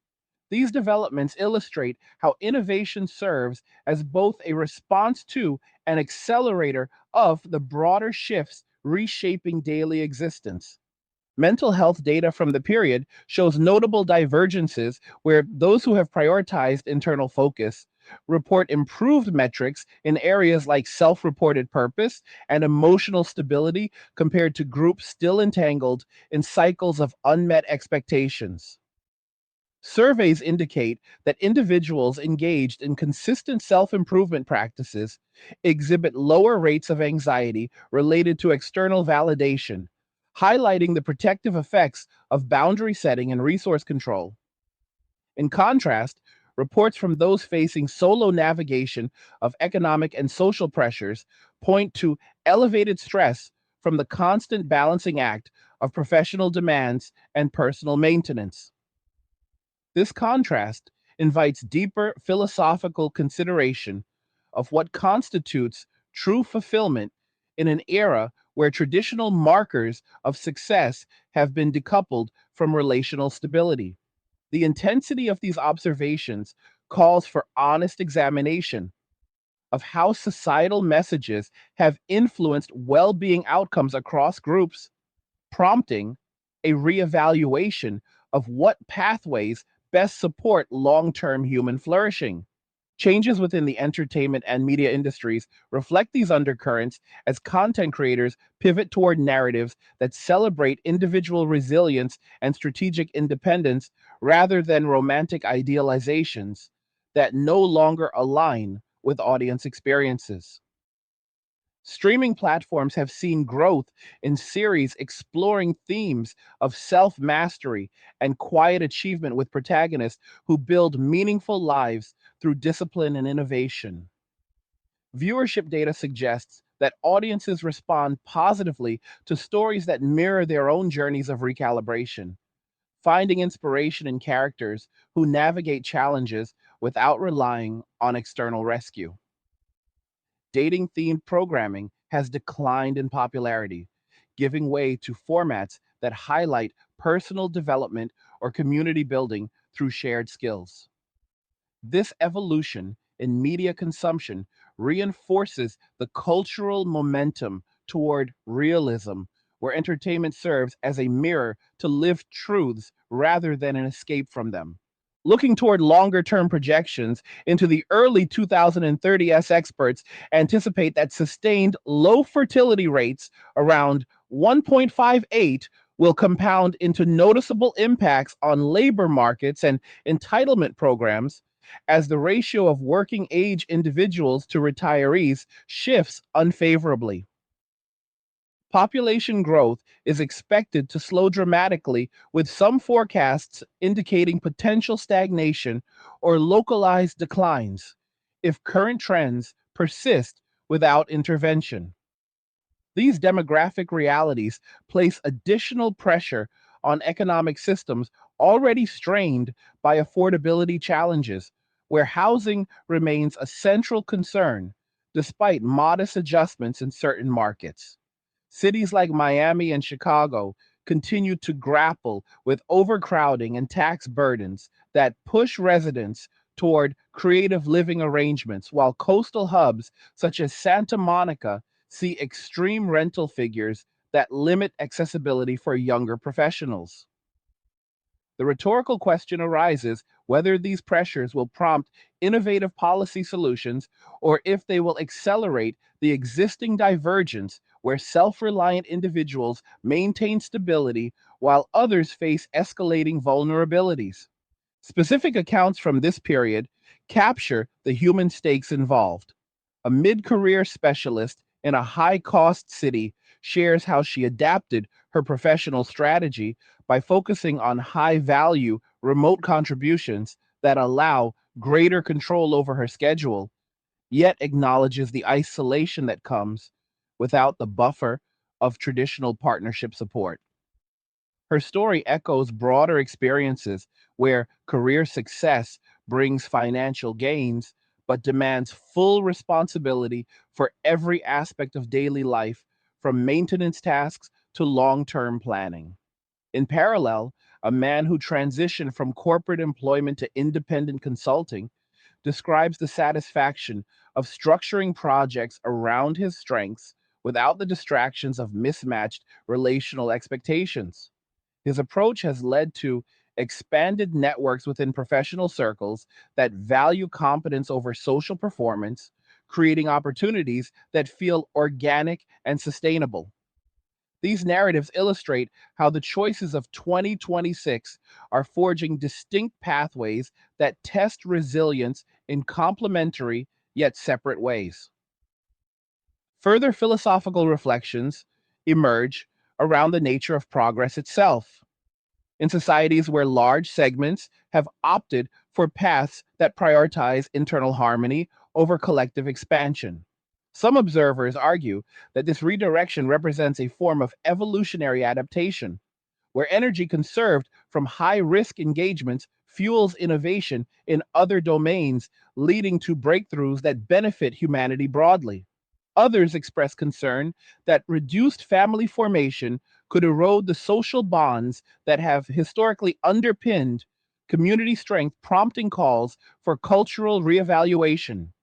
These developments illustrate how innovation serves as both a response to and accelerator of the broader shifts reshaping daily existence. Mental health data from the period shows notable divergences where those who have prioritized internal focus report improved metrics in areas like self reported purpose and emotional stability compared to groups still entangled in cycles of unmet expectations. Surveys indicate that individuals engaged in consistent self improvement practices exhibit lower rates of anxiety related to external validation, highlighting the protective effects of boundary setting and resource control. In contrast, reports from those facing solo navigation of economic and social pressures point to elevated stress from the constant balancing act of professional demands and personal maintenance. This contrast invites deeper philosophical consideration of what constitutes true fulfillment in an era where traditional markers of success have been decoupled from relational stability. The intensity of these observations calls for honest examination of how societal messages have influenced well being outcomes across groups, prompting a reevaluation of what pathways best support long term human flourishing. Changes within the entertainment and media industries reflect these undercurrents as content creators pivot toward narratives that celebrate individual resilience and strategic independence rather than romantic idealizations that no longer align with audience experiences. Streaming platforms have seen growth in series exploring themes of self mastery and quiet achievement with protagonists who build meaningful lives through discipline and innovation. Viewership data suggests that audiences respond positively to stories that mirror their own journeys of recalibration, finding inspiration in characters who navigate challenges without relying on external rescue. Dating themed programming has declined in popularity, giving way to formats that highlight personal development or community building through shared skills. This evolution in media consumption reinforces the cultural momentum toward realism, where entertainment serves as a mirror to lived truths rather than an escape from them. Looking toward longer term projections into the early 2030s, experts anticipate that sustained low fertility rates around 1.58 will compound into noticeable impacts on labor markets and entitlement programs as the ratio of working age individuals to retirees shifts unfavorably. Population growth is expected to slow dramatically, with some forecasts indicating potential stagnation or localized declines if current trends persist without intervention. These demographic realities place additional pressure on economic systems already strained by affordability challenges, where housing remains a central concern despite modest adjustments in certain markets. Cities like Miami and Chicago continue to grapple with overcrowding and tax burdens that push residents toward creative living arrangements, while coastal hubs such as Santa Monica see extreme rental figures that limit accessibility for younger professionals. The rhetorical question arises whether these pressures will prompt innovative policy solutions or if they will accelerate the existing divergence where self reliant individuals maintain stability while others face escalating vulnerabilities. Specific accounts from this period capture the human stakes involved. A mid career specialist in a high cost city shares how she adapted her professional strategy by focusing on high value remote contributions that allow greater control over her schedule, yet acknowledges the isolation that comes without the buffer of traditional partnership support. Her story echoes broader experiences where career success brings financial gains but demands full responsibility for every aspect of daily life, from maintenance tasks to long term planning. In parallel, a man who transitioned from corporate employment to independent consulting describes the satisfaction of structuring projects around his strengths without the distractions of mismatched relational expectations. His approach has led to expanded networks within professional circles that value competence over social performance, creating opportunities that feel organic and sustainable. These narratives illustrate how the choices of 2026 are forging distinct pathways that test resilience in complementary yet separate ways. Further philosophical reflections emerge around the nature of progress itself. In societies where large segments have opted for paths that prioritize internal harmony over collective expansion. Some observers argue that this redirection represents a form of evolutionary adaptation, where energy conserved from high risk engagements fuels innovation in other domains, leading to breakthroughs that benefit humanity broadly. Others express concern that reduced family formation could erode the social bonds that have historically underpinned community strength, prompting calls for cultural reevaluation.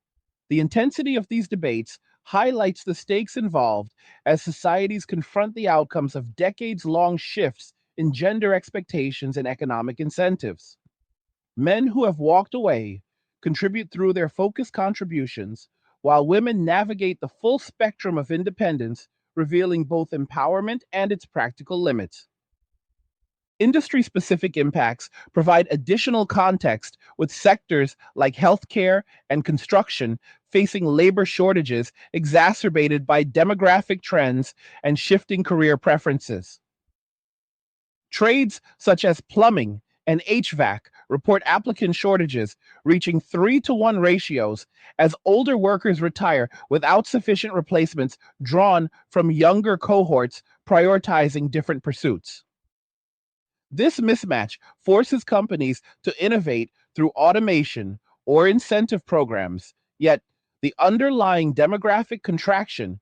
The intensity of these debates highlights the stakes involved as societies confront the outcomes of decades long shifts in gender expectations and economic incentives. Men who have walked away contribute through their focused contributions, while women navigate the full spectrum of independence, revealing both empowerment and its practical limits. Industry specific impacts provide additional context, with sectors like healthcare and construction facing labor shortages exacerbated by demographic trends and shifting career preferences. Trades such as plumbing and HVAC report applicant shortages reaching 3-to-1 ratios as older workers retire without sufficient replacements drawn from younger cohorts prioritizing different pursuits. This mismatch forces companies to innovate through automation or incentive programs, yet the underlying demographic contraction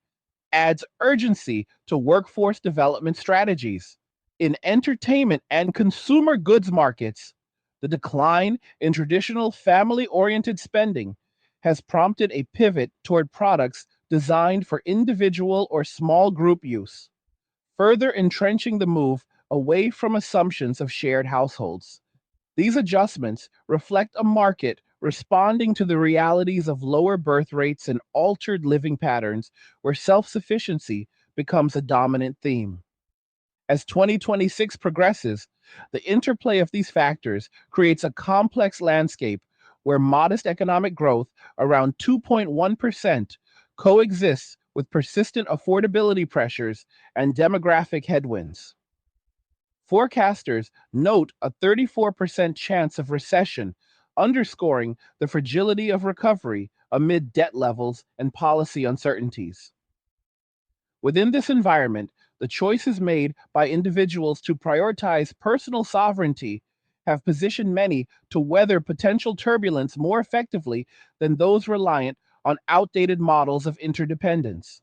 adds urgency to workforce development strategies. In entertainment and consumer goods markets, the decline in traditional family oriented spending has prompted a pivot toward products designed for individual or small group use, further entrenching the move away from assumptions of shared households. These adjustments reflect a market responding to the realities of lower birth rates and altered living patterns where self sufficiency becomes a dominant theme. As 2026 progresses, the interplay of these factors creates a complex landscape where modest economic growth, around 2.1%, coexists with persistent affordability pressures and demographic headwinds. Forecasters note a 34% chance of recession, underscoring the fragility of recovery amid debt levels and policy uncertainties. Within this environment, the choices made by individuals to prioritize personal sovereignty have positioned many to weather potential turbulence more effectively than those reliant on outdated models of interdependence.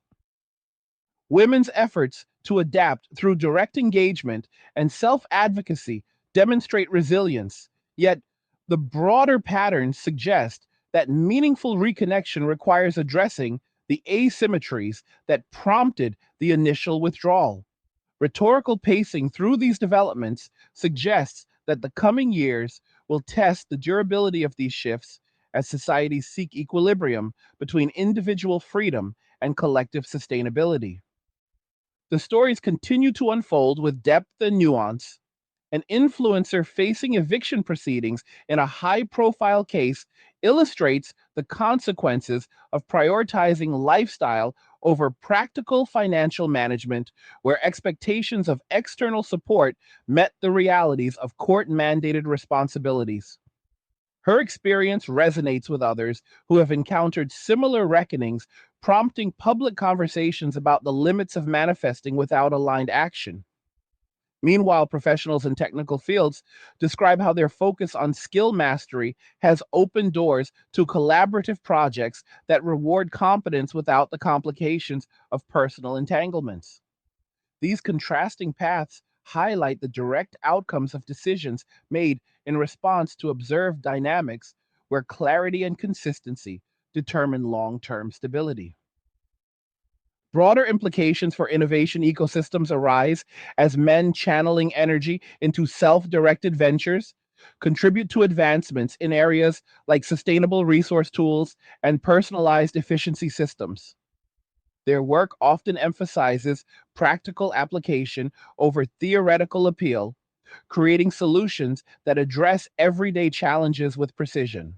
Women's efforts to adapt through direct engagement and self advocacy demonstrate resilience, yet, the broader patterns suggest that meaningful reconnection requires addressing the asymmetries that prompted the initial withdrawal. Rhetorical pacing through these developments suggests that the coming years will test the durability of these shifts as societies seek equilibrium between individual freedom and collective sustainability. The stories continue to unfold with depth and nuance. An influencer facing eviction proceedings in a high profile case illustrates the consequences of prioritizing lifestyle over practical financial management, where expectations of external support met the realities of court mandated responsibilities. Her experience resonates with others who have encountered similar reckonings, prompting public conversations about the limits of manifesting without aligned action. Meanwhile, professionals in technical fields describe how their focus on skill mastery has opened doors to collaborative projects that reward competence without the complications of personal entanglements. These contrasting paths highlight the direct outcomes of decisions made in response to observed dynamics where clarity and consistency determine long term stability. Broader implications for innovation ecosystems arise as men channeling energy into self directed ventures contribute to advancements in areas like sustainable resource tools and personalized efficiency systems. Their work often emphasizes practical application over theoretical appeal, creating solutions that address everyday challenges with precision.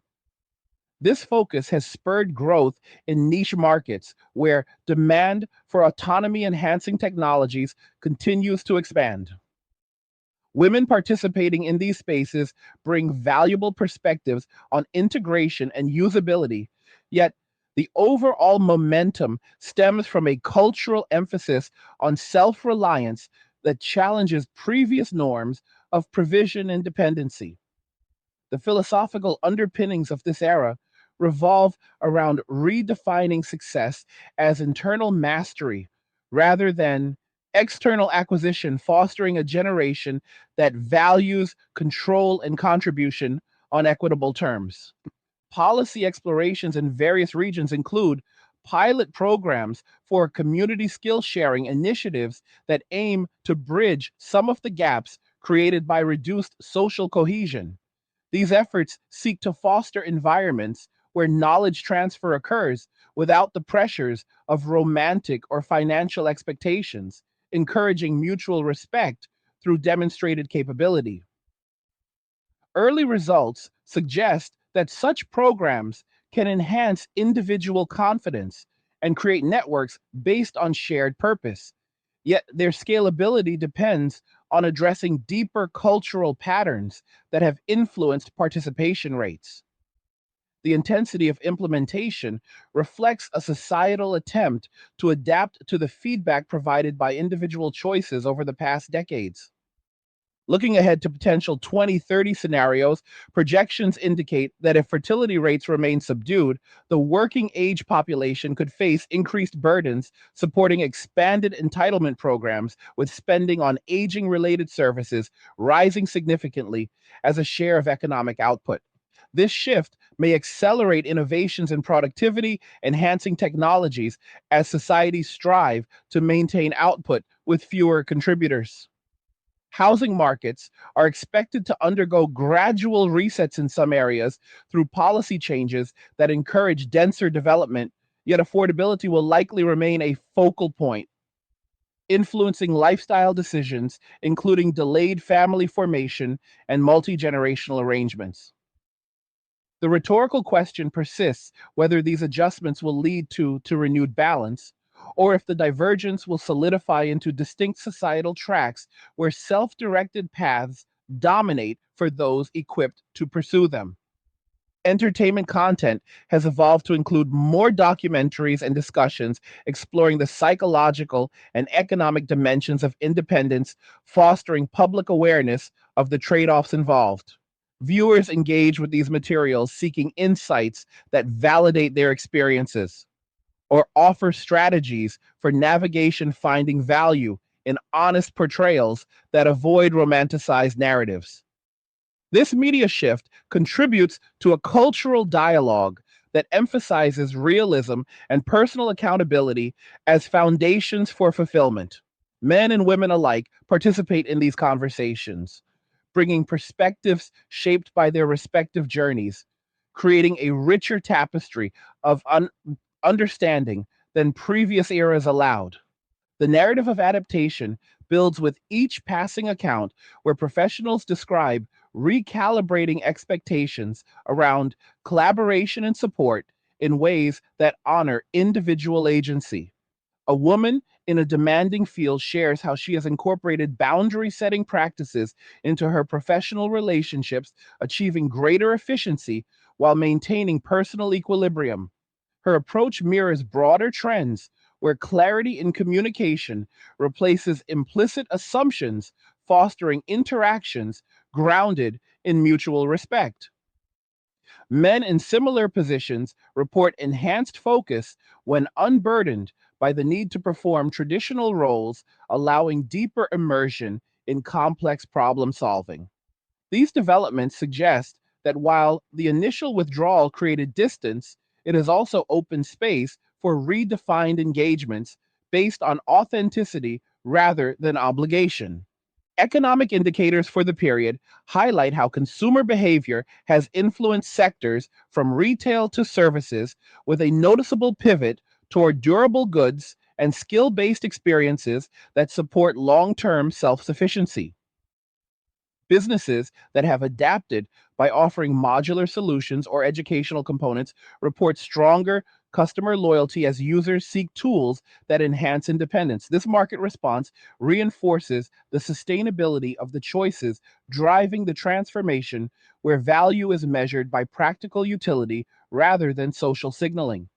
This focus has spurred growth in niche markets where demand for autonomy enhancing technologies continues to expand. Women participating in these spaces bring valuable perspectives on integration and usability, yet, the overall momentum stems from a cultural emphasis on self reliance that challenges previous norms of provision and dependency. The philosophical underpinnings of this era revolve around redefining success as internal mastery rather than external acquisition, fostering a generation that values control and contribution on equitable terms. Policy explorations in various regions include pilot programs for community skill sharing initiatives that aim to bridge some of the gaps created by reduced social cohesion. These efforts seek to foster environments where knowledge transfer occurs without the pressures of romantic or financial expectations, encouraging mutual respect through demonstrated capability. Early results suggest that such programs can enhance individual confidence and create networks based on shared purpose. Yet their scalability depends on addressing deeper cultural patterns that have influenced participation rates. The intensity of implementation reflects a societal attempt to adapt to the feedback provided by individual choices over the past decades. Looking ahead to potential 2030 scenarios, projections indicate that if fertility rates remain subdued, the working age population could face increased burdens, supporting expanded entitlement programs with spending on aging related services rising significantly as a share of economic output. This shift may accelerate innovations in productivity, enhancing technologies as societies strive to maintain output with fewer contributors. Housing markets are expected to undergo gradual resets in some areas through policy changes that encourage denser development, yet affordability will likely remain a focal point, influencing lifestyle decisions, including delayed family formation and multi generational arrangements. The rhetorical question persists whether these adjustments will lead to renewed balance, or if the divergence will solidify into distinct societal tracks where self directed paths dominate for those equipped to pursue them. Entertainment content has evolved to include more documentaries and discussions exploring the psychological and economic dimensions of independence, fostering public awareness of the trade offs involved. Viewers engage with these materials seeking insights that validate their experiences or offer strategies for navigation, finding value in honest portrayals that avoid romanticized narratives. This media shift contributes to a cultural dialogue that emphasizes realism and personal accountability as foundations for fulfillment. Men and women alike participate in these conversations, bringing perspectives shaped by their respective journeys, creating a richer tapestry of understanding than previous eras allowed. The narrative of adaptation builds with each passing account where professionals describe recalibrating expectations around collaboration and support in ways that honor individual agency. A woman in a demanding field shares how she has incorporated boundary setting practices into her professional relationships, achieving greater efficiency while maintaining personal equilibrium. Her approach mirrors broader trends where clarity in communication replaces implicit assumptions, fostering interactions grounded in mutual respect. Men in similar positions report enhanced focus when unburdened by the need to perform traditional roles, allowing deeper immersion in complex problem solving. These developments suggest that while the initial withdrawal created distance, it has also opened space for redefined engagements based on authenticity rather than obligation. Economic indicators for the period highlight how consumer behavior has influenced sectors from retail to services, with a noticeable pivot toward durable goods and skill based experiences that support long term self sufficiency. Businesses that have adapted by offering modular solutions or educational components report stronger customer loyalty as users seek tools that enhance independence. This market response reinforces the sustainability of the choices driving the transformation, where value is measured by practical utility rather than social signaling.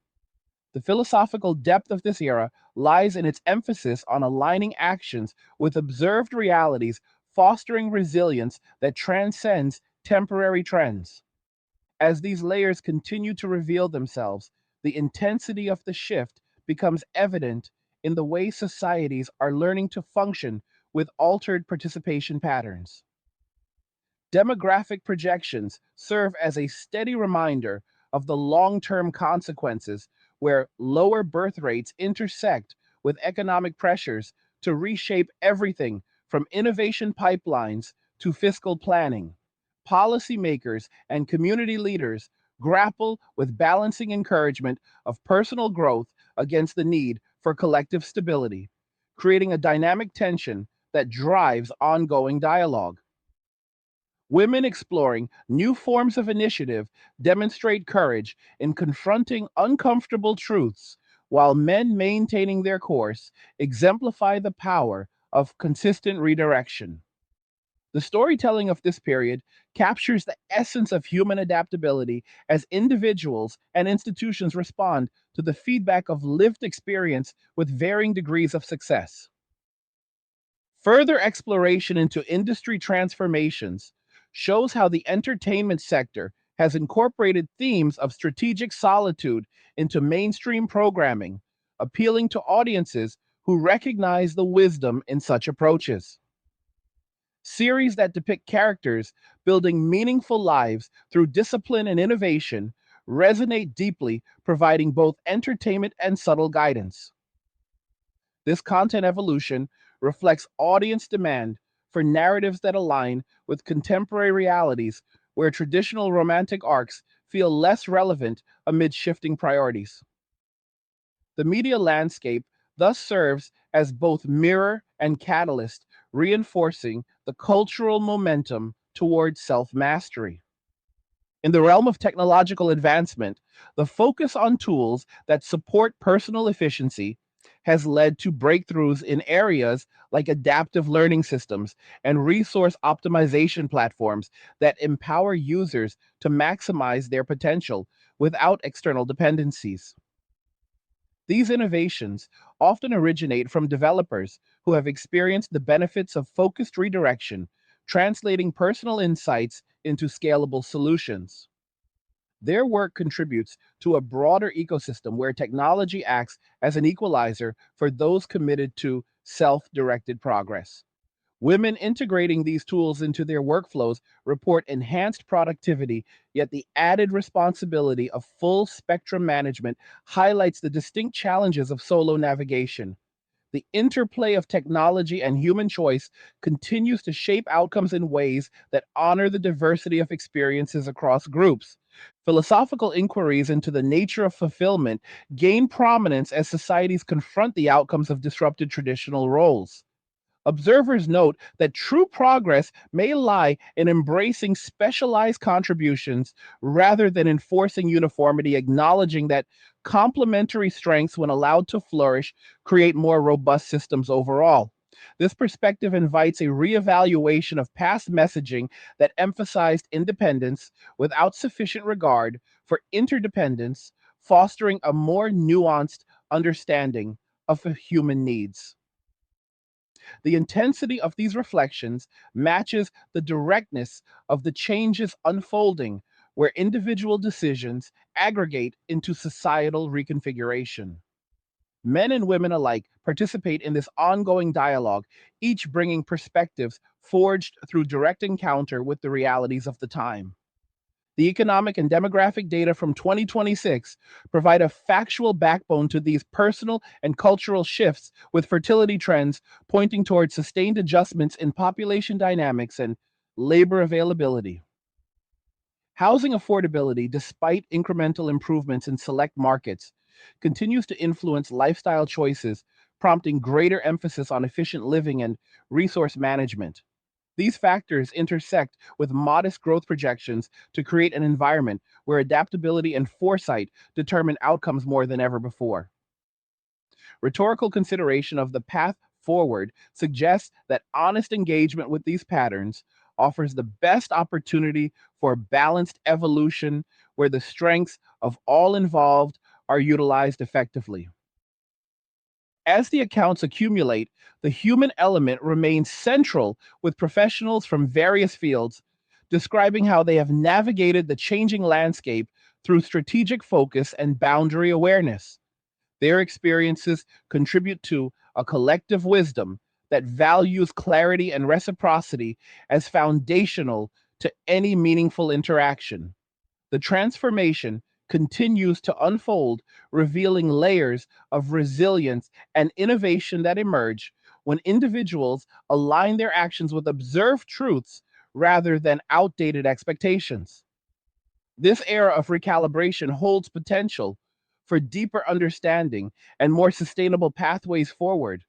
The philosophical depth of this era lies in its emphasis on aligning actions with observed realities, fostering resilience that transcends temporary trends. As these layers continue to reveal themselves, the intensity of the shift becomes evident in the way societies are learning to function with altered participation patterns. Demographic projections serve as a steady reminder of the long term consequences, where lower birth rates intersect with economic pressures to reshape everything from innovation pipelines to fiscal planning. Policymakers and community leaders grapple with balancing encouragement of personal growth against the need for collective stability, creating a dynamic tension that drives ongoing dialogue. Women exploring new forms of initiative demonstrate courage in confronting uncomfortable truths, while men maintaining their course exemplify the power of consistent redirection. The storytelling of this period captures the essence of human adaptability as individuals and institutions respond to the feedback of lived experience with varying degrees of success. Further exploration into industry transformations shows how the entertainment sector has incorporated themes of strategic solitude into mainstream programming, appealing to audiences who recognize the wisdom in such approaches. Series that depict characters building meaningful lives through discipline and innovation resonate deeply, providing both entertainment and subtle guidance. This content evolution reflects audience demand for narratives that align with contemporary realities, where traditional romantic arcs feel less relevant amid shifting priorities. The media landscape thus serves as both mirror and catalyst, reinforcing the cultural momentum towards self mastery. In the realm of technological advancement, the focus on tools that support personal efficiency has led to breakthroughs in areas like adaptive learning systems and resource optimization platforms that empower users to maximize their potential without external dependencies. These innovations often originate from developers who have experienced the benefits of focused redirection, translating personal insights into scalable solutions. Their work contributes to a broader ecosystem where technology acts as an equalizer for those committed to self directed progress. Women integrating these tools into their workflows report enhanced productivity, yet the added responsibility of full spectrum management highlights the distinct challenges of solo navigation. The interplay of technology and human choice continues to shape outcomes in ways that honor the diversity of experiences across groups. Philosophical inquiries into the nature of fulfillment gain prominence as societies confront the outcomes of disrupted traditional roles. Observers note that true progress may lie in embracing specialized contributions rather than enforcing uniformity, acknowledging that complementary strengths, when allowed to flourish, create more robust systems overall. This perspective invites a reevaluation of past messaging that emphasized independence without sufficient regard for interdependence, fostering a more nuanced understanding of human needs. The intensity of these reflections matches the directness of the changes unfolding, where individual decisions aggregate into societal reconfiguration. Men and women alike participate in this ongoing dialogue, each bringing perspectives forged through direct encounter with the realities of the time. The economic and demographic data from 2026 provide a factual backbone to these personal and cultural shifts, with fertility trends pointing towards sustained adjustments in population dynamics and labor availability. Housing affordability, despite incremental improvements in select markets, continues to influence lifestyle choices, prompting greater emphasis on efficient living and resource management. These factors intersect with modest growth projections to create an environment where adaptability and foresight determine outcomes more than ever before. Rhetorical consideration of the path forward suggests that honest engagement with these patterns offers the best opportunity for balanced evolution where the strengths of all involved are utilized effectively. As the accounts accumulate, the human element remains central, with professionals from various fields describing how they have navigated the changing landscape through strategic focus and boundary awareness. Their experiences contribute to a collective wisdom that values clarity and reciprocity as foundational to any meaningful interaction. The transformation continues to unfold, revealing layers of resilience and innovation that emerge when individuals align their actions with observed truths rather than outdated expectations. This era of recalibration holds potential for deeper understanding and more sustainable pathways forward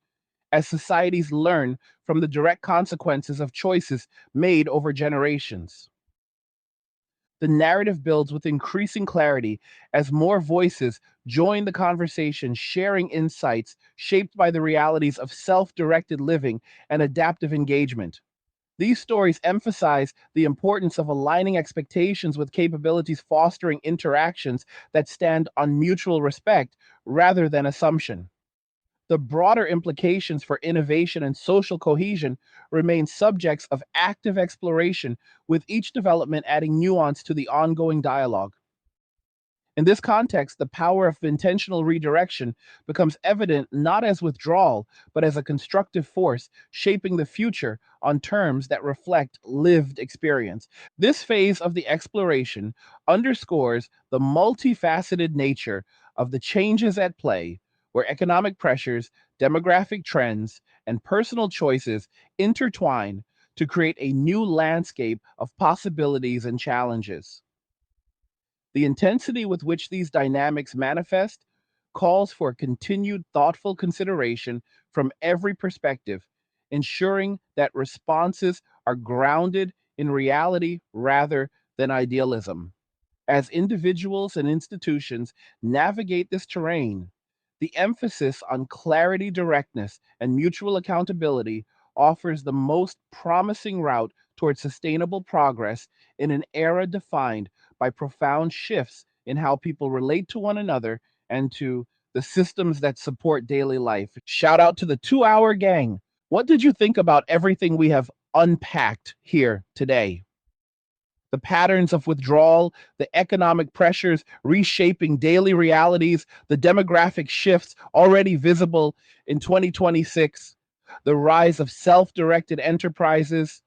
as societies learn from the direct consequences of choices made over generations. The narrative builds with increasing clarity as more voices join the conversation, sharing insights shaped by the realities of self directed living and adaptive engagement. These stories emphasize the importance of aligning expectations with capabilities, fostering interactions that stand on mutual respect rather than assumption. The broader implications for innovation and social cohesion remain subjects of active exploration, with each development adding nuance to the ongoing dialogue. In this context, the power of intentional redirection becomes evident not as withdrawal, but as a constructive force shaping the future on terms that reflect lived experience. This phase of the exploration underscores the multifaceted nature of the changes at play, where economic pressures, demographic trends, and personal choices intertwine to create a new landscape of possibilities and challenges. The intensity with which these dynamics manifest calls for continued thoughtful consideration from every perspective, ensuring that responses are grounded in reality rather than idealism. As individuals and institutions navigate this terrain, the emphasis on clarity, directness, and mutual accountability offers the most promising route towards sustainable progress in an era defined by profound shifts in how people relate to one another and to the systems that support daily life. Shout out to the 2 Hour Gang. What did you think about everything we have unpacked here today? The patterns of withdrawal, the economic pressures reshaping daily realities, the demographic shifts already visible in 2026, the rise of self directed enterprises,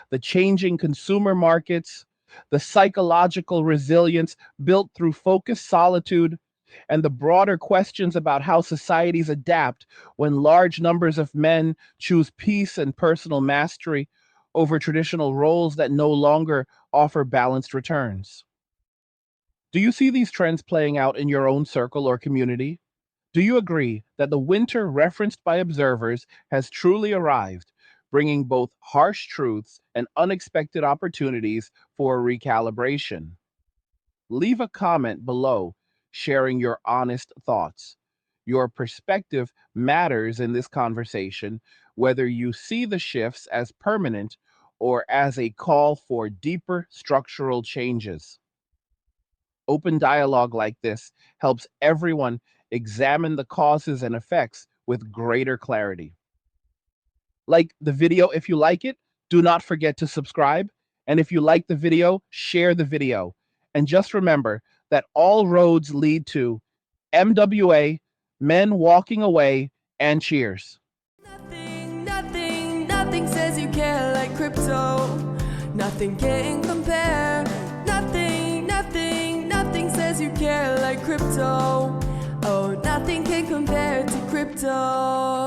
the changing consumer markets, the psychological resilience built through focused solitude, and the broader questions about how societies adapt when large numbers of men choose peace and personal mastery over traditional roles that no longer offer balanced returns. Do you see these trends playing out in your own circle or community? Do you agree that the winter referenced by observers has truly arrived, bringing both harsh truths and unexpected opportunities for recalibration? Leave a comment below sharing your honest thoughts. Your perspective matters in this conversation, whether you see the shifts as permanent or as a call for deeper structural changes. Open dialogue like this helps everyone examine the causes and effects with greater clarity. Like the video if you like it. Do not forget to subscribe. And if you like the video, share the video. And just remember that all roads lead to MWA Men walking away and cheers. Nothing says you care like crypto. Nothing can compare. Nothing says you care like crypto. Oh, nothing can compare to crypto.